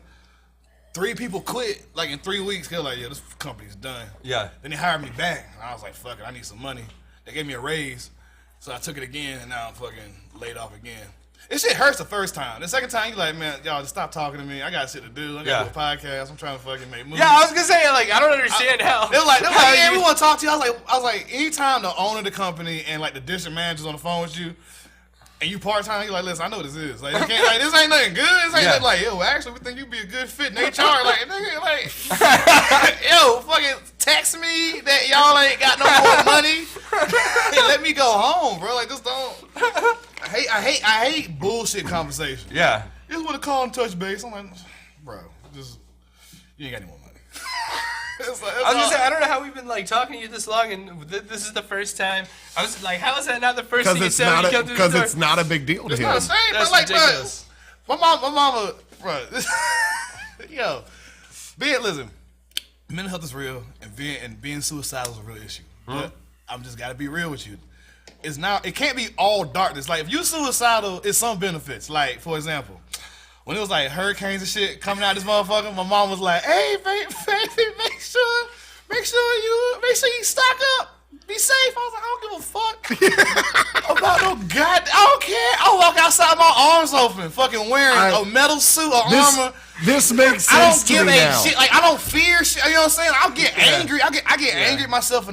3 people quit like in 3 weeks. Cause like, yeah, this company's done. Yeah. Then they hired me back. And I was like, fuck it, I need some money. They gave me a raise, so I took it again, and now I'm fucking laid off again. This shit hurts the first time. The second time, you like, man, y'all just stop talking to me. I got shit to do. I got to do a podcast. I'm trying to fucking make movies. Yeah, I was gonna say like I don't understand how. They were like, how yeah, you- we want to talk to you. I was like, anytime the owner of the company and like the district manager's on the phone with you, and you part time, you're like, listen, I know what this is. Like, you can't, like, this ain't nothing good. This ain't Yeah. nothing like, yo, actually, we think you'd be a good fit in HR. Like, nigga, like, yo, fucking text me that y'all ain't got no more money. And let me go home, bro. Like, just don't. I hate bullshit conversation. Yeah. You just want to call and touch base. I'm like, bro, just you ain't got any more money. It's like, I was gonna say I don't know how we've been like talking to you this long, and this is the first time. I was like, how is that not the first thing you said when you come to the store? It's not a big deal to It's him. not the same, That's but like, ridiculous. bro, my mama, bro, yo, listen, mental health is real, and being suicidal is a real issue. But I'm just gotta be real with you. It can't be all darkness. Like, if you suicidal, it's some benefits. Like, for example, when it was like hurricanes and shit coming out of this motherfucker, my mom was like, "Hey, baby, make sure you stock up. Be safe." I was like, "I don't give a fuck about no I don't care. I walk outside with my arms open, fucking wearing a metal suit or armor. This makes I sense don't to give me a now. shit. Like, I don't fear shit. You know what I'm saying? I'll get angry. I get angry at myself for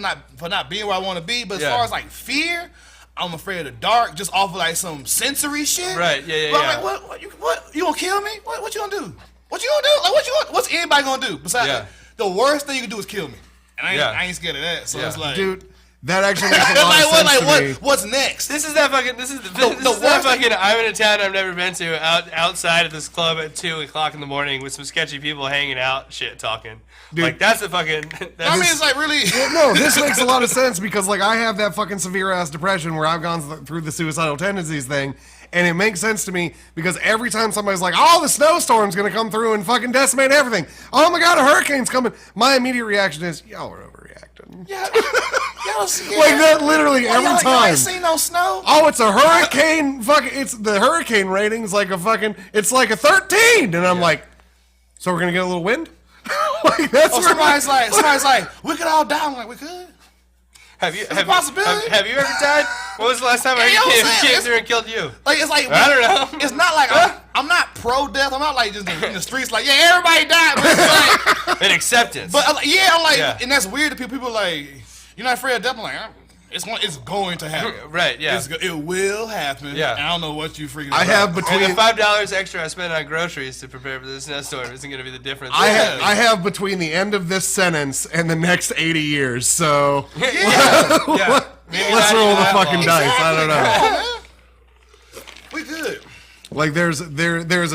not being where I want to be. But as far as like fear, I'm afraid of the dark, just off of like some sensory shit. Right, yeah, But yeah. I'm like, what? You gonna kill me? What you gonna do? What you gonna do? Like, what's anybody gonna do? Besides, the worst thing you can do is kill me. And I ain't scared of that. So it's like, Dude, that actually makes a lot of sense to me. what's next? This is that fucking I'm in a town I've never been to outside of this club at 2 o'clock in the morning with some sketchy people hanging out, shit talking. Dude. Like that's the fucking. I mean, it's like really. No, this makes a lot of sense because like I have that fucking severe ass depression where I've gone through the suicidal tendencies thing, and it makes sense to me because every time somebody's like, "Oh, the snowstorm's gonna come through and fucking decimate everything," "Oh my god, a hurricane's coming," my immediate reaction is, "Y'all are overreacting." Yeah, y'all see Like that literally every y'all time. ain't seen no snow. Oh, it's a hurricane. It's the hurricane rating's like it's like a 13, and I'm like, so we're gonna get a little wind. Like that's where Somebody's like, we could all die. I'm like, we could. Have you? a possibility. Have you ever died? When was the last time you know what I'm I saying? came through and killed you? Like, it's like, I don't know. It's not like I'm not pro death. I'm not like just in the streets like, yeah, everybody died. But it's like, An acceptance. but I'm like, Yeah. and that's weird to people. People are like, you're not afraid of death. I'm like, it's going to happen. Right, yeah. It will happen. Yeah. And I don't know what you freaking. I about. have And between the $5 extra I spent on groceries to prepare for this snowstorm isn't going to be the difference. I have between the end of this sentence and the next 80 years. So yeah. Maybe let's not roll even the that fucking long. dice. I don't know. We good. Like there's a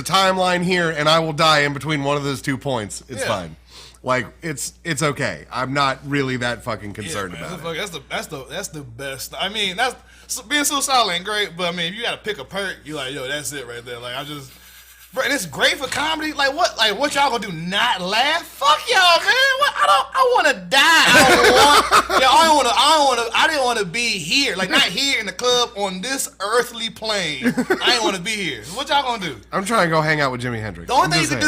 timeline here, and I will die in between one of those 2 points. It's Yeah. fine. Like it's okay. I'm not really that fucking concerned man, about it. that's the best. I mean, being suicidal ain't great, but I mean, if you gotta pick a perk, you like, yo, that's it right there. Like, I just Bro, and it's great for comedy. Like what y'all gonna do? Not laugh? Fuck y'all, man. What? I want to die. I didn't want to be here. Like not here in the club on this earthly plane. I ain't want to be here. What y'all gonna do? I'm trying to go hang out with Jimi Hendrix. The only thing you can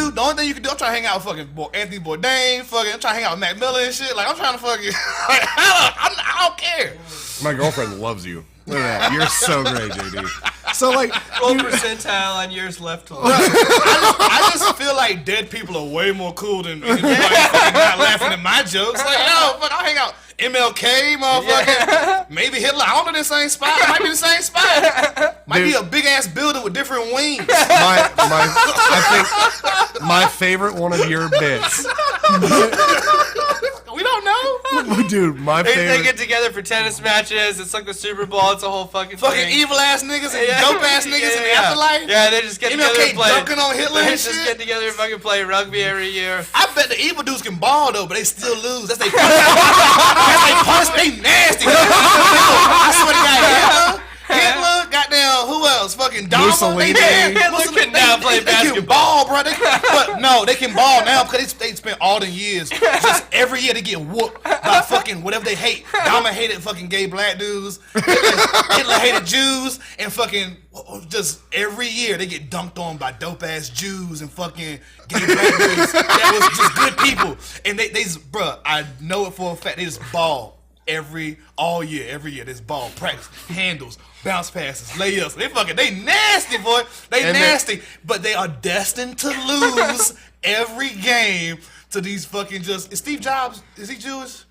do, I'm trying to hang out with fucking Anthony Bourdain. Fucking, I'm trying to hang out with Mac Miller and shit. Like I'm trying to fucking. Like, I don't care. My girlfriend loves you. Look at that. You're so great, JD. So like, roll percentile on years left to live. I just feel like dead people are way more cool than anybody fucking not laughing at my jokes. Like, yo, fuck, I'll hang out MLK, motherfucker. Maybe Hitler. I don't know the same spot. It might be the same spot. Might be a big ass building with different wings. I think my favorite one of your bits. We don't know. Dude, my favorite. They get together for tennis matches. It's like the Super Bowl. It's a whole fucking thing. Evil ass niggas and dope ass niggas in the afterlife. Yeah, they just get together and play. dunking on Hitler They and just shit. get together and fucking play rugby every year. I bet the evil dudes can ball though, but they still lose. That's they punishment. They nasty. I swear to God, Hitler, goddamn, who else? Fucking Dahmer. Mussolini. Hitler can now play They can basketball. ball, bro. But no, they can ball now because they spent all the years. Just every year they get whooped by fucking whatever they hate. Dahmer hated fucking gay black dudes. Hitler hated Jews. And fucking just every year they get dunked on by dope ass Jews and fucking gay black dudes. That was just good people. And they just, bro, I know it for a fact. They just ball. Every year, this ball, practice, handles, bounce passes, layups. They nasty, boy. They nasty. But they are destined to lose every game to these fucking just. Is Steve Jobs, is he Jewish?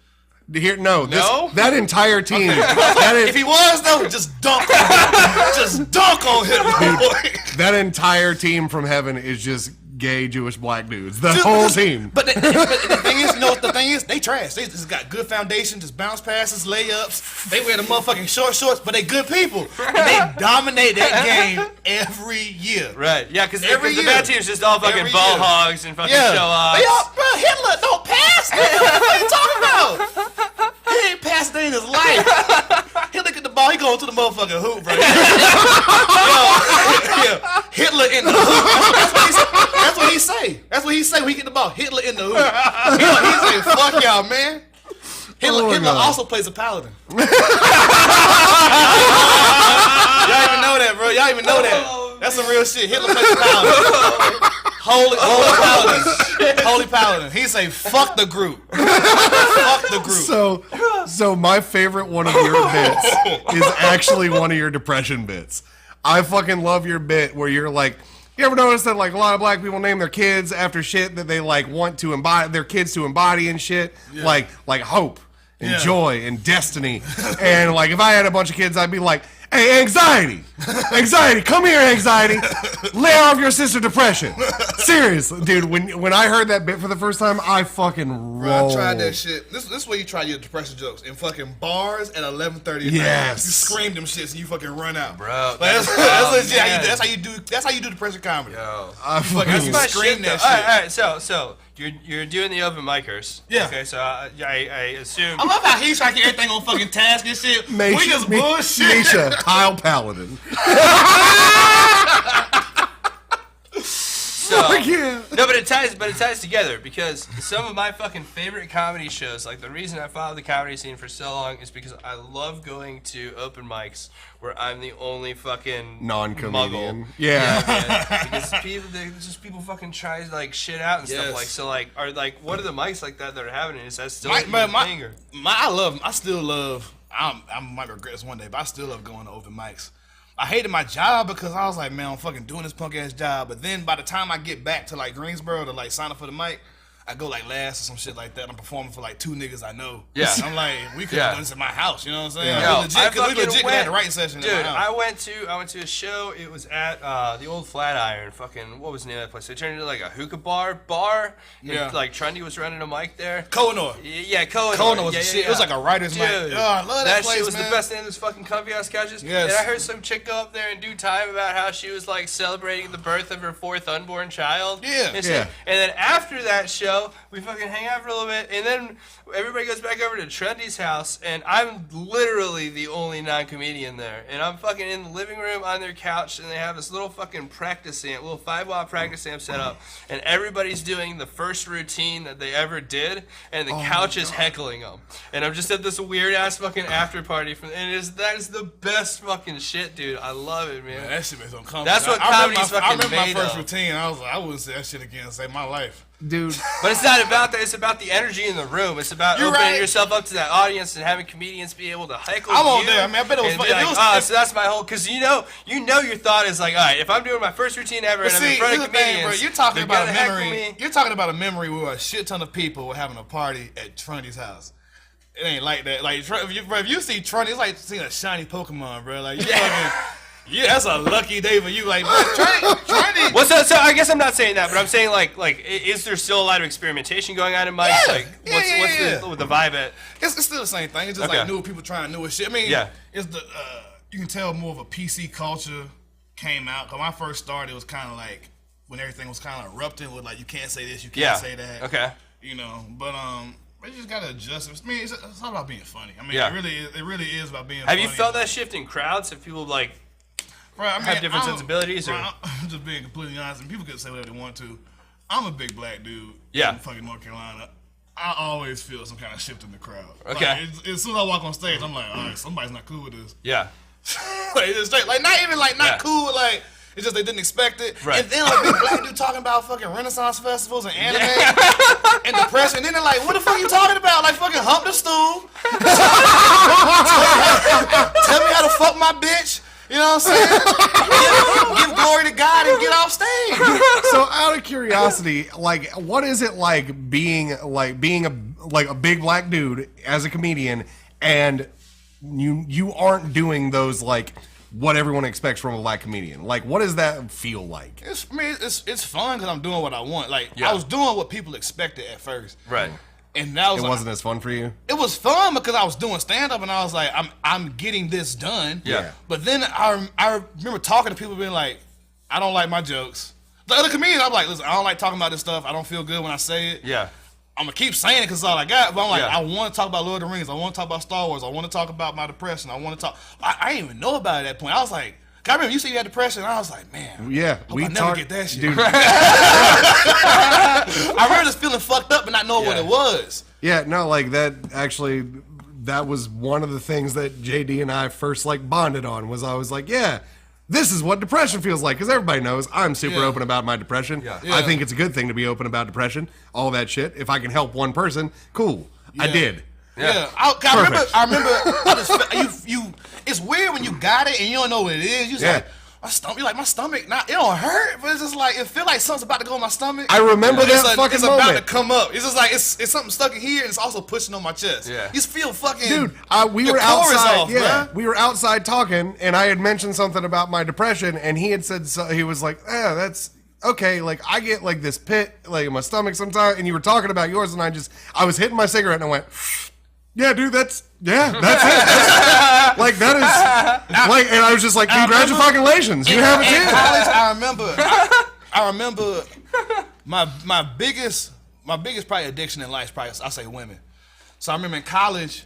No? That entire team. If he was, though, just dunk on him. Just dunk on him, boy. That entire team from heaven is just gay Jewish black dudes. The whole team. But the thing is, you know what the thing is? They trash. They just got good foundation, just bounce passes, layups. They wear the motherfucking short shorts, but they good people. And they dominate that game every year. Right, yeah, because the year. bad team's just all fucking Every ball year. hogs and fucking show offs. They all, bro, Hitler don't pass. Nigga. What are you talking about? He ain't passed a day in his life. He look at the ball, he going to the motherfucking hoop, bro. Hitler in the hoop. That's what he say. That's what he say when he get the ball. Hitler in the hoop. He say, fuck y'all, man. Hitler also plays a paladin. Y'all even know that, bro. Y'all even know that. That's some real shit. Hitler plays a paladin. Holy paladin. He say, fuck the group. Fuck the group. So my favorite one of your bits is actually one of your depression bits. I fucking love your bit where you're like, you ever notice that like a lot of black people name their kids after shit that they like want to embody their kids to embody and shit, like hope and joy and destiny. And like if I had a bunch of kids, I'd be like, hey, anxiety, come here, anxiety, lay off your sister depression. Seriously, dude. When I heard that bit for the first time, I fucking rolled. I tried that shit. This is where you try your depression jokes in fucking bars at 11:30. Yes, you scream them shits and you fucking run out, bro. Like, that's legit. That's how you do depression comedy. Yo, Fucking my scream shit, that though. shit. All right, so you're doing the open micers. Yeah. Okay, so I assume. I love how he's trying to get everything on fucking task and shit. We just bullshit. Misha, Kyle Paladin. So, no, but it ties together because some of my fucking favorite comedy shows, like the reason I followed the comedy scene for so long is because I love going to open mics where I'm the only fucking non-comedian. muggle. Yeah. Man, because people fucking try like shit out and stuff like so like are like what are the mics like that are happening? Is that still a thing or? I still love. I might regret this one day, but I still love going to open mics. I hated my job because I was like, man, I'm fucking doing this punk ass job. But then by the time I get back to like Greensboro to like sign up for the mic, I go like last or some shit like that. I'm performing for like two niggas I know. Yeah. I'm like, we could have done this at my house. You know what I'm saying? Yeah. We legit had the writing session Dude, at my house. I went to a show. It was at the old Flatiron. Fucking what was the name of that place? They turned into like a hookah bar. Yeah. And, like Trendy was running a mic there. Kohinoor. Yeah, Kohinoor. Kohinoor was yeah, the shit. yeah. It was like a writer's mic. Dude, Oh, I love that place, shit was man. the best thing. Those fucking comfy ass couches. Yes. And I heard some chick go up there and do time about how she was like celebrating the birth of her fourth unborn child. Yeah. And, Yeah. and then after that show, know, we fucking hang out for a little bit, and then everybody goes back over to Trendy's house, and I'm literally the only non-comedian there. And I'm fucking in the living room on their couch, and they have this little fucking practice amp, little 5-watt practice amp set up, and everybody's doing the first routine that they ever did, and the couch is heckling them. And I'm just at this weird-ass fucking after party, that is the best fucking shit, dude. I love it, man. That shit makes them comfortable. That's what comedy's fucking I remember made my first of. routine. I was like, I wouldn't say that shit again. Save my life. Dude. But it's not about that. It's about the energy in the room. It's about You're opening right. yourself up to that audience and having comedians be able to heckle I'm you. on there. I mean, I bet it was and fun. be If it like, was- oh, if- so that's my whole. Because you know your thought is like, all right, if I'm doing my first routine ever and I'm in front of here's the thing, comedians, bro. You're talking they're about a gonna heckle memory. me. You're talking about a memory where a shit ton of people were having a party at Trunty's house. It ain't like that. Like, if you see Trunty, it's like seeing a shiny Pokemon, bro. Like, you fucking, yeah, that's a lucky day for you. Like, man, Trunty. Well, so I guess I'm not saying that, but I'm saying like, is there still a lot of experimentation going on in mics? Yeah. Like, Yeah, what's the vibe at? It's still the same thing. It's just Okay. like newer people trying newer shit. I mean, Yeah. it's the you can tell more of a PC culture came out. Cause when I first started, it was kind of like when everything was kind of erupting with like you can't say this, you can't Yeah. say that. Okay. You know, but you just gotta adjust. I mean, it's all about being funny. I mean, Yeah. it really is about being. Have funny. you felt that shift in crowds? Have people like Right, I mean, have different I'm- sensibilities, or- right, I'm just being completely honest, and people can say whatever they want to. I'm a big black dude Yeah. in fucking North Carolina. I always feel some kind of shift in the crowd. Okay. Like, as soon as I walk on stage, I'm like, all right, somebody's not cool with this. Yeah. Like, it's straight, like not even like not Yeah. cool. Like it's just they didn't expect it. Right. And then like big black dude talking about fucking Renaissance festivals and anime and depression. And then they're like, what the fuck you talking about? Like fucking hump the stool. Tell me how to fuck my bitch. You know what I'm saying? Give glory to God and get off stage. So out of curiosity, like, what is it like being a big black dude as a comedian, and you aren't doing those like what everyone expects from a black comedian? Like, what does that feel like? It's fun because I'm doing what I want. Like Yeah. I was doing what people expected at first. Right. And that was It wasn't as fun for you. It was fun because I was doing stand up and I was like, I'm getting this done. Yeah. But then I remember talking to people being like, I don't like my jokes. The other comedians, I'm like, listen, I don't like talking about this stuff. I don't feel good when I say it. Yeah. I'm gonna keep saying it because it's all I got. But I'm like, Yeah. I want to talk about Lord of the Rings. I want to talk about Star Wars. I want to talk about my depression. I want to talk. I didn't even know about it at that point. I was like, 'cause I remember you said you had depression. And I was like, man, Yeah, hope I never get that shit. dude. I remember just feeling fucked up and not knowing what Yeah. it was. Yeah, no, like that actually, that was one of the things that JD and I first like bonded on. Was I was like, yeah, this is what depression feels like, because everybody knows I'm super Yeah. open about my depression. Yeah. I think it's a good thing to be open about depression, all that shit. If I can help one person, cool. I Yeah. did. Yeah, I remember. I just you. It's weird when you got it and you don't know what it is. You Yeah. like my stomach. You like my stomach. Not it don't hurt, but it's just like it feel like something's about to go in my stomach. I remember But that fucking it's about moment. to come up. It's just like it's something stuck in here and it's also pushing on my chest. Yeah. You just feel fucking. Dude, we your were core is outside. off, Yeah, bruh. we were outside talking, and I had mentioned something about my depression, and he had said he was like, "Yeah, that's okay." Like I get like this pit like in my stomach sometimes, and you were talking about yours, and I was hitting my cigarette, and I went, "Yeah, dude, that's it." Like that is like, and I was just like, "Congratulations, you have it In too." college, I remember my biggest probably addiction in life is probably I say women. So I remember in college,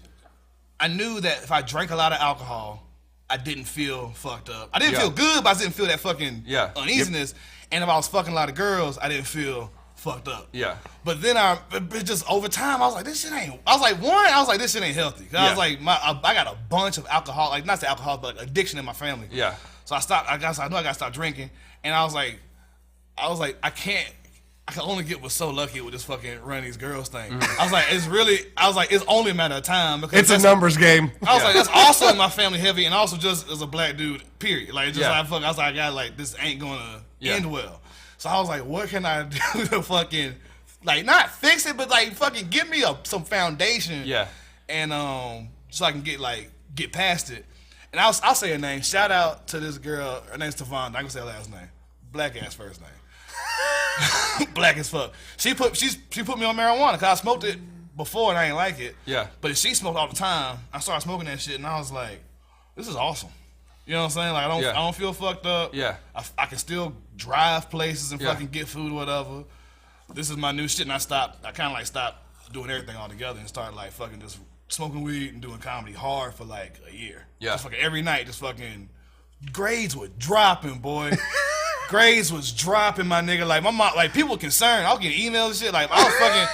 I knew that if I drank a lot of alcohol, I didn't feel fucked up. I didn't Yeah. feel good, but I didn't feel that fucking Yeah. uneasiness. And if I was fucking a lot of girls, I didn't feel fucked up. Yeah. But then it just over time, I was like, this shit ain't. I was like, this shit ain't healthy. 'Cause I was Yeah. like, I got a bunch of alcohol, like not the alcohol, but like addiction in my family. Yeah. So I stopped. I knew I gotta stop drinking, and I was like, I can only get was so lucky with this fucking run these girls thing. I was like, it's only a matter of time because It's a numbers game. I was like, that's also in my family heavy, and also just as a black dude, period. Like, just Yeah. I was like, I got like this ain't gonna Yeah. end well. So I was like, what can I do to fucking like not fix it, but like fucking give me some foundation. Yeah. And so I can get past it. And I'll say her name. Shout out to this girl. Her name's Tavon. I can say her last name. Black ass first name. Black as fuck. She put me on marijuana because I smoked it before and I ain't like it. Yeah. But she smoked all the time. I started smoking that shit and I was like, this is awesome. You know what I'm saying? Like I don't feel fucked up. Yeah. I can still drive places and Yeah. fucking get food or whatever. this is my new shit, and I kind of like stopped doing everything altogether and started like fucking just smoking weed and doing comedy hard for like a year. Yeah. Just fucking every night, just fucking grades were dropping, boy. Grades was dropping, my nigga. Like my mom, like people were concerned. I was getting emails and shit. Like I was fucking.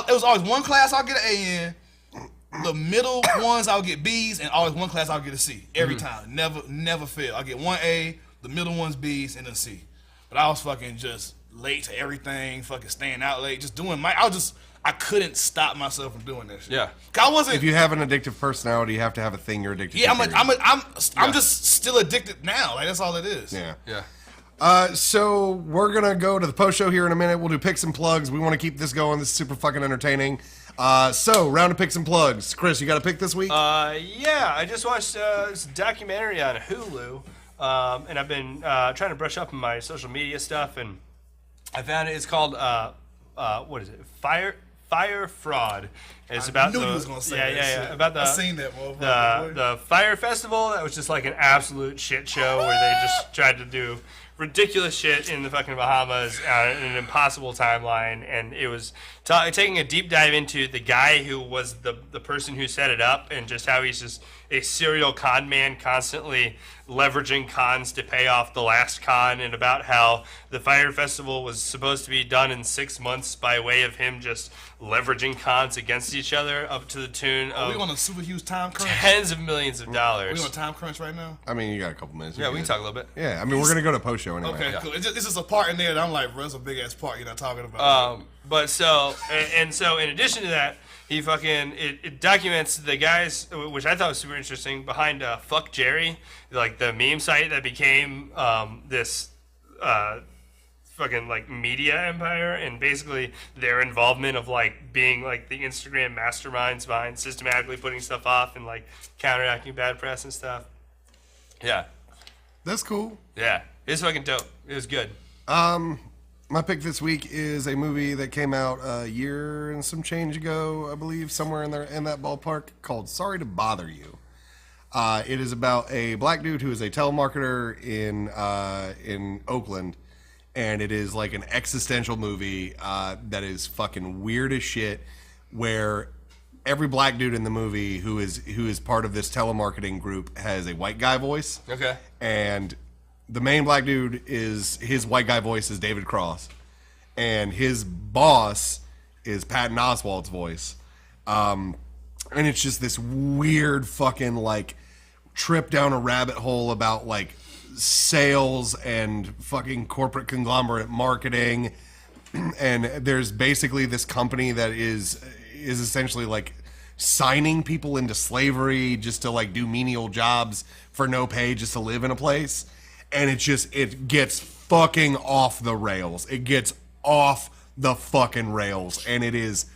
It was always one class I'll get an A in. The middle ones I'll get B's, and always one class I'll get a C every time. Never fail. I get one A, the middle ones B's, and a C. But I was fucking just late to everything, fucking staying out late, just doing I couldn't stop myself from doing that shit. Yeah. I wasn't. If you have an addictive personality, you have to have a thing you're addicted to. Yeah, I'm just still addicted now. Like that's all it is. Yeah. Yeah. So we're gonna go to the post show here in a minute. We'll do picks and plugs. We want to keep this going. This is super fucking entertaining. So round of picks and plugs. Chris, you got a pick this week? Yeah, I just watched this documentary on Hulu, and I've been trying to brush up on my social media stuff, and I found it's called what is it? Fire Fraud. It's about knew you was gonna say that shit. About I seen that motherfucker. the Fire Festival. That was just like an absolute shit show where they just tried to do ridiculous shit in the fucking Bahamas in an impossible timeline, and it was taking a deep dive into the guy who was the person who set it up, and just how he's just a serial con man, constantly leveraging cons to pay off the last con, and about how the Fire Festival was supposed to be done in 6 months by way of him just leveraging cons against each other up to the tune of we on a super huge time crunch? tens of millions of dollars. We on a time crunch right now? I mean, you got a couple minutes. Yeah, we can talk a little bit. Yeah, I mean, we're gonna go to post show anyway. Okay, Yeah. cool. It's just a part in there that I'm like, bro, that's a big ass part you're not talking about. But so in addition to that, he fucking it documents the guys, which I thought was super interesting, behind Fuck Jerry, like the meme site that became this fucking like media empire, and basically their involvement of like being like the Instagram masterminds behind systematically putting stuff off and like counteracting bad press and stuff. Yeah, That's cool. yeah, it's fucking dope. It was good. My pick this week is a movie that came out a year and some change ago, I believe, somewhere in there in that ballpark, called Sorry to Bother You. It is about a black dude who is a telemarketer in Oakland, and it is like an existential movie that is fucking weird as shit, where every black dude in the movie who is part of this telemarketing group has a white guy voice. Okay. And the main black dude his white guy voice is David Cross, and his boss is Patton Oswalt's voice. And it's just this weird fucking like trip down a rabbit hole about like sales and fucking corporate conglomerate marketing. And there's basically this company that is essentially like signing people into slavery just to like do menial jobs for no pay just to live in a place. And it gets fucking off the rails. It gets off the fucking rails. And it is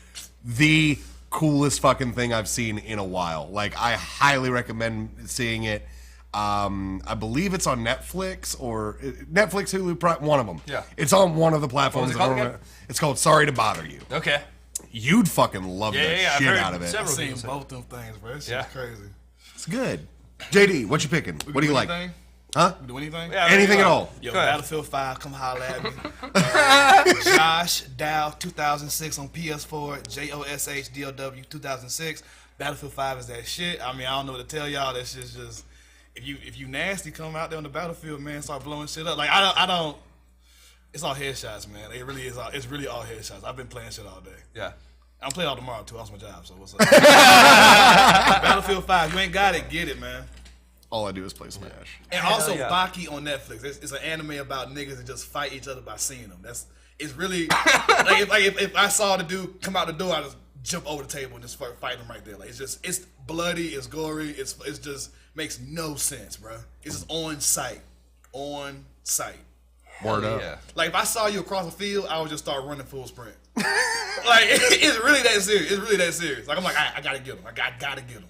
the coolest fucking thing I've seen in a while. Like, I highly recommend seeing it. I believe it's on Netflix or Netflix, Hulu, one of them. Yeah. It's on one of the platforms. What was it called again? It's called Sorry to Bother You. Okay. You'd fucking love Yeah, the yeah, I've shit heard out of it. I've several seen people say. both them things, bro. That shit's Yeah. crazy. It's good. JD, what you picking? What do you like? Anything? Huh? We do anything? Yeah, Anything at all? Yo, Go ahead. Battlefield 5, come holler at me. Josh Dow 2006 on PS4, JOSHDOW 2006. Battlefield 5 is that shit. I mean, I don't know what to tell y'all. That shit's just, if you nasty, come out there on the battlefield, man, start blowing shit up. Like, I don't, it's all headshots, man. It really is it's really all headshots. I've been playing shit all day. Yeah. I'm playing all tomorrow, too. That's my job, so what's up? Battlefield 5, you ain't got it, get it, man. All I do is play Smash. And also yeah. Baki on Netflix. It's an anime about niggas that just fight each other by seeing them. It's really like if I saw the dude come out the door, I just jump over the table and just start fighting him right there. Like it's bloody, it's gory, it's just makes no sense, bro. It's just on sight. Word up. Yeah. Like if I saw you across the field, I would just start running full sprint. Like it's really that serious. It's really that serious. Like I'm like I gotta get him. I gotta get him.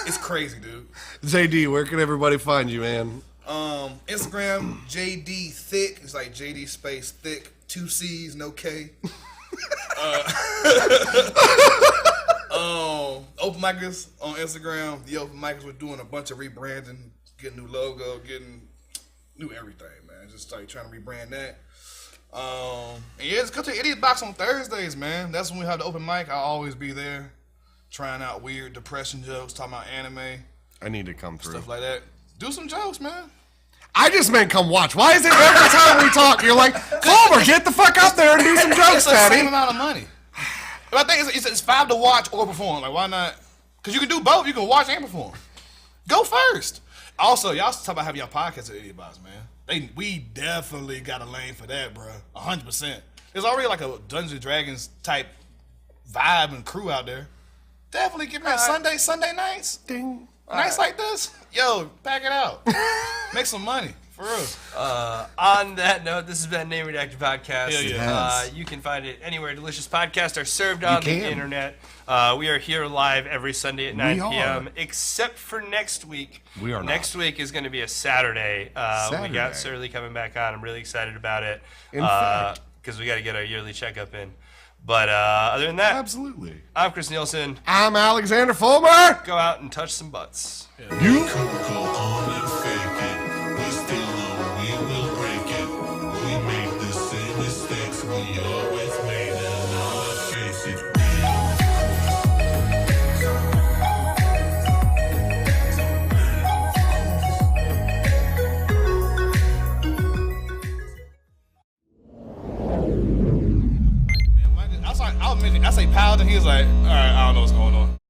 It's crazy, dude. JD, where can everybody find you, man? Instagram JD Thick. It's like JD space Thick, 2 C's, no K. Open micers on Instagram. The open micers, we're doing a bunch of rebranding, getting new logo, getting new everything, man. Just like trying to rebrand that. And yeah, just come to Idiot Box on Thursdays, man. That's when we have the open mic. I'll always be there, trying out weird depression jokes, talking about anime, I need to come through. stuff like that. Do some jokes, man. I just meant come watch. Why is it every time we talk, you're like, Clover, get the fuck up there and do some jokes, It's the same Daddy? amount of money. But I think it's $5 to watch or perform. Like, why not? Because you can do both. You can watch and perform. Go first. Also, y'all talk about having y'all podcast at Idiot Box, man. We definitely got a lane for that, bro. 100%. There's already like a Dungeons and Dragons type vibe and crew out there. Definitely get me Sunday nights. Ding. Nights like this. Yo, pack it out. Make some money. For real. On that note, this has been Name Redacted Podcast. Hell yeah. Yes. You can find it anywhere delicious podcasts are served on the can. internet. We are here live every Sunday at 9 p.m. except for next week. We are not. Next week is going to be a Saturday. We got Saturday. Surly coming back on. I'm really excited about it. In fact. Because we got to get our yearly checkup in. But other than that, Absolutely. I'm Chris Nielsen. I'm Alexander Fulmer. Go out and touch some butts. You. Go on and fake it. We still know we will break it. We make the same mistakes we always made, and now I face it. I say paladin. He was like, all right, I don't know what's going on.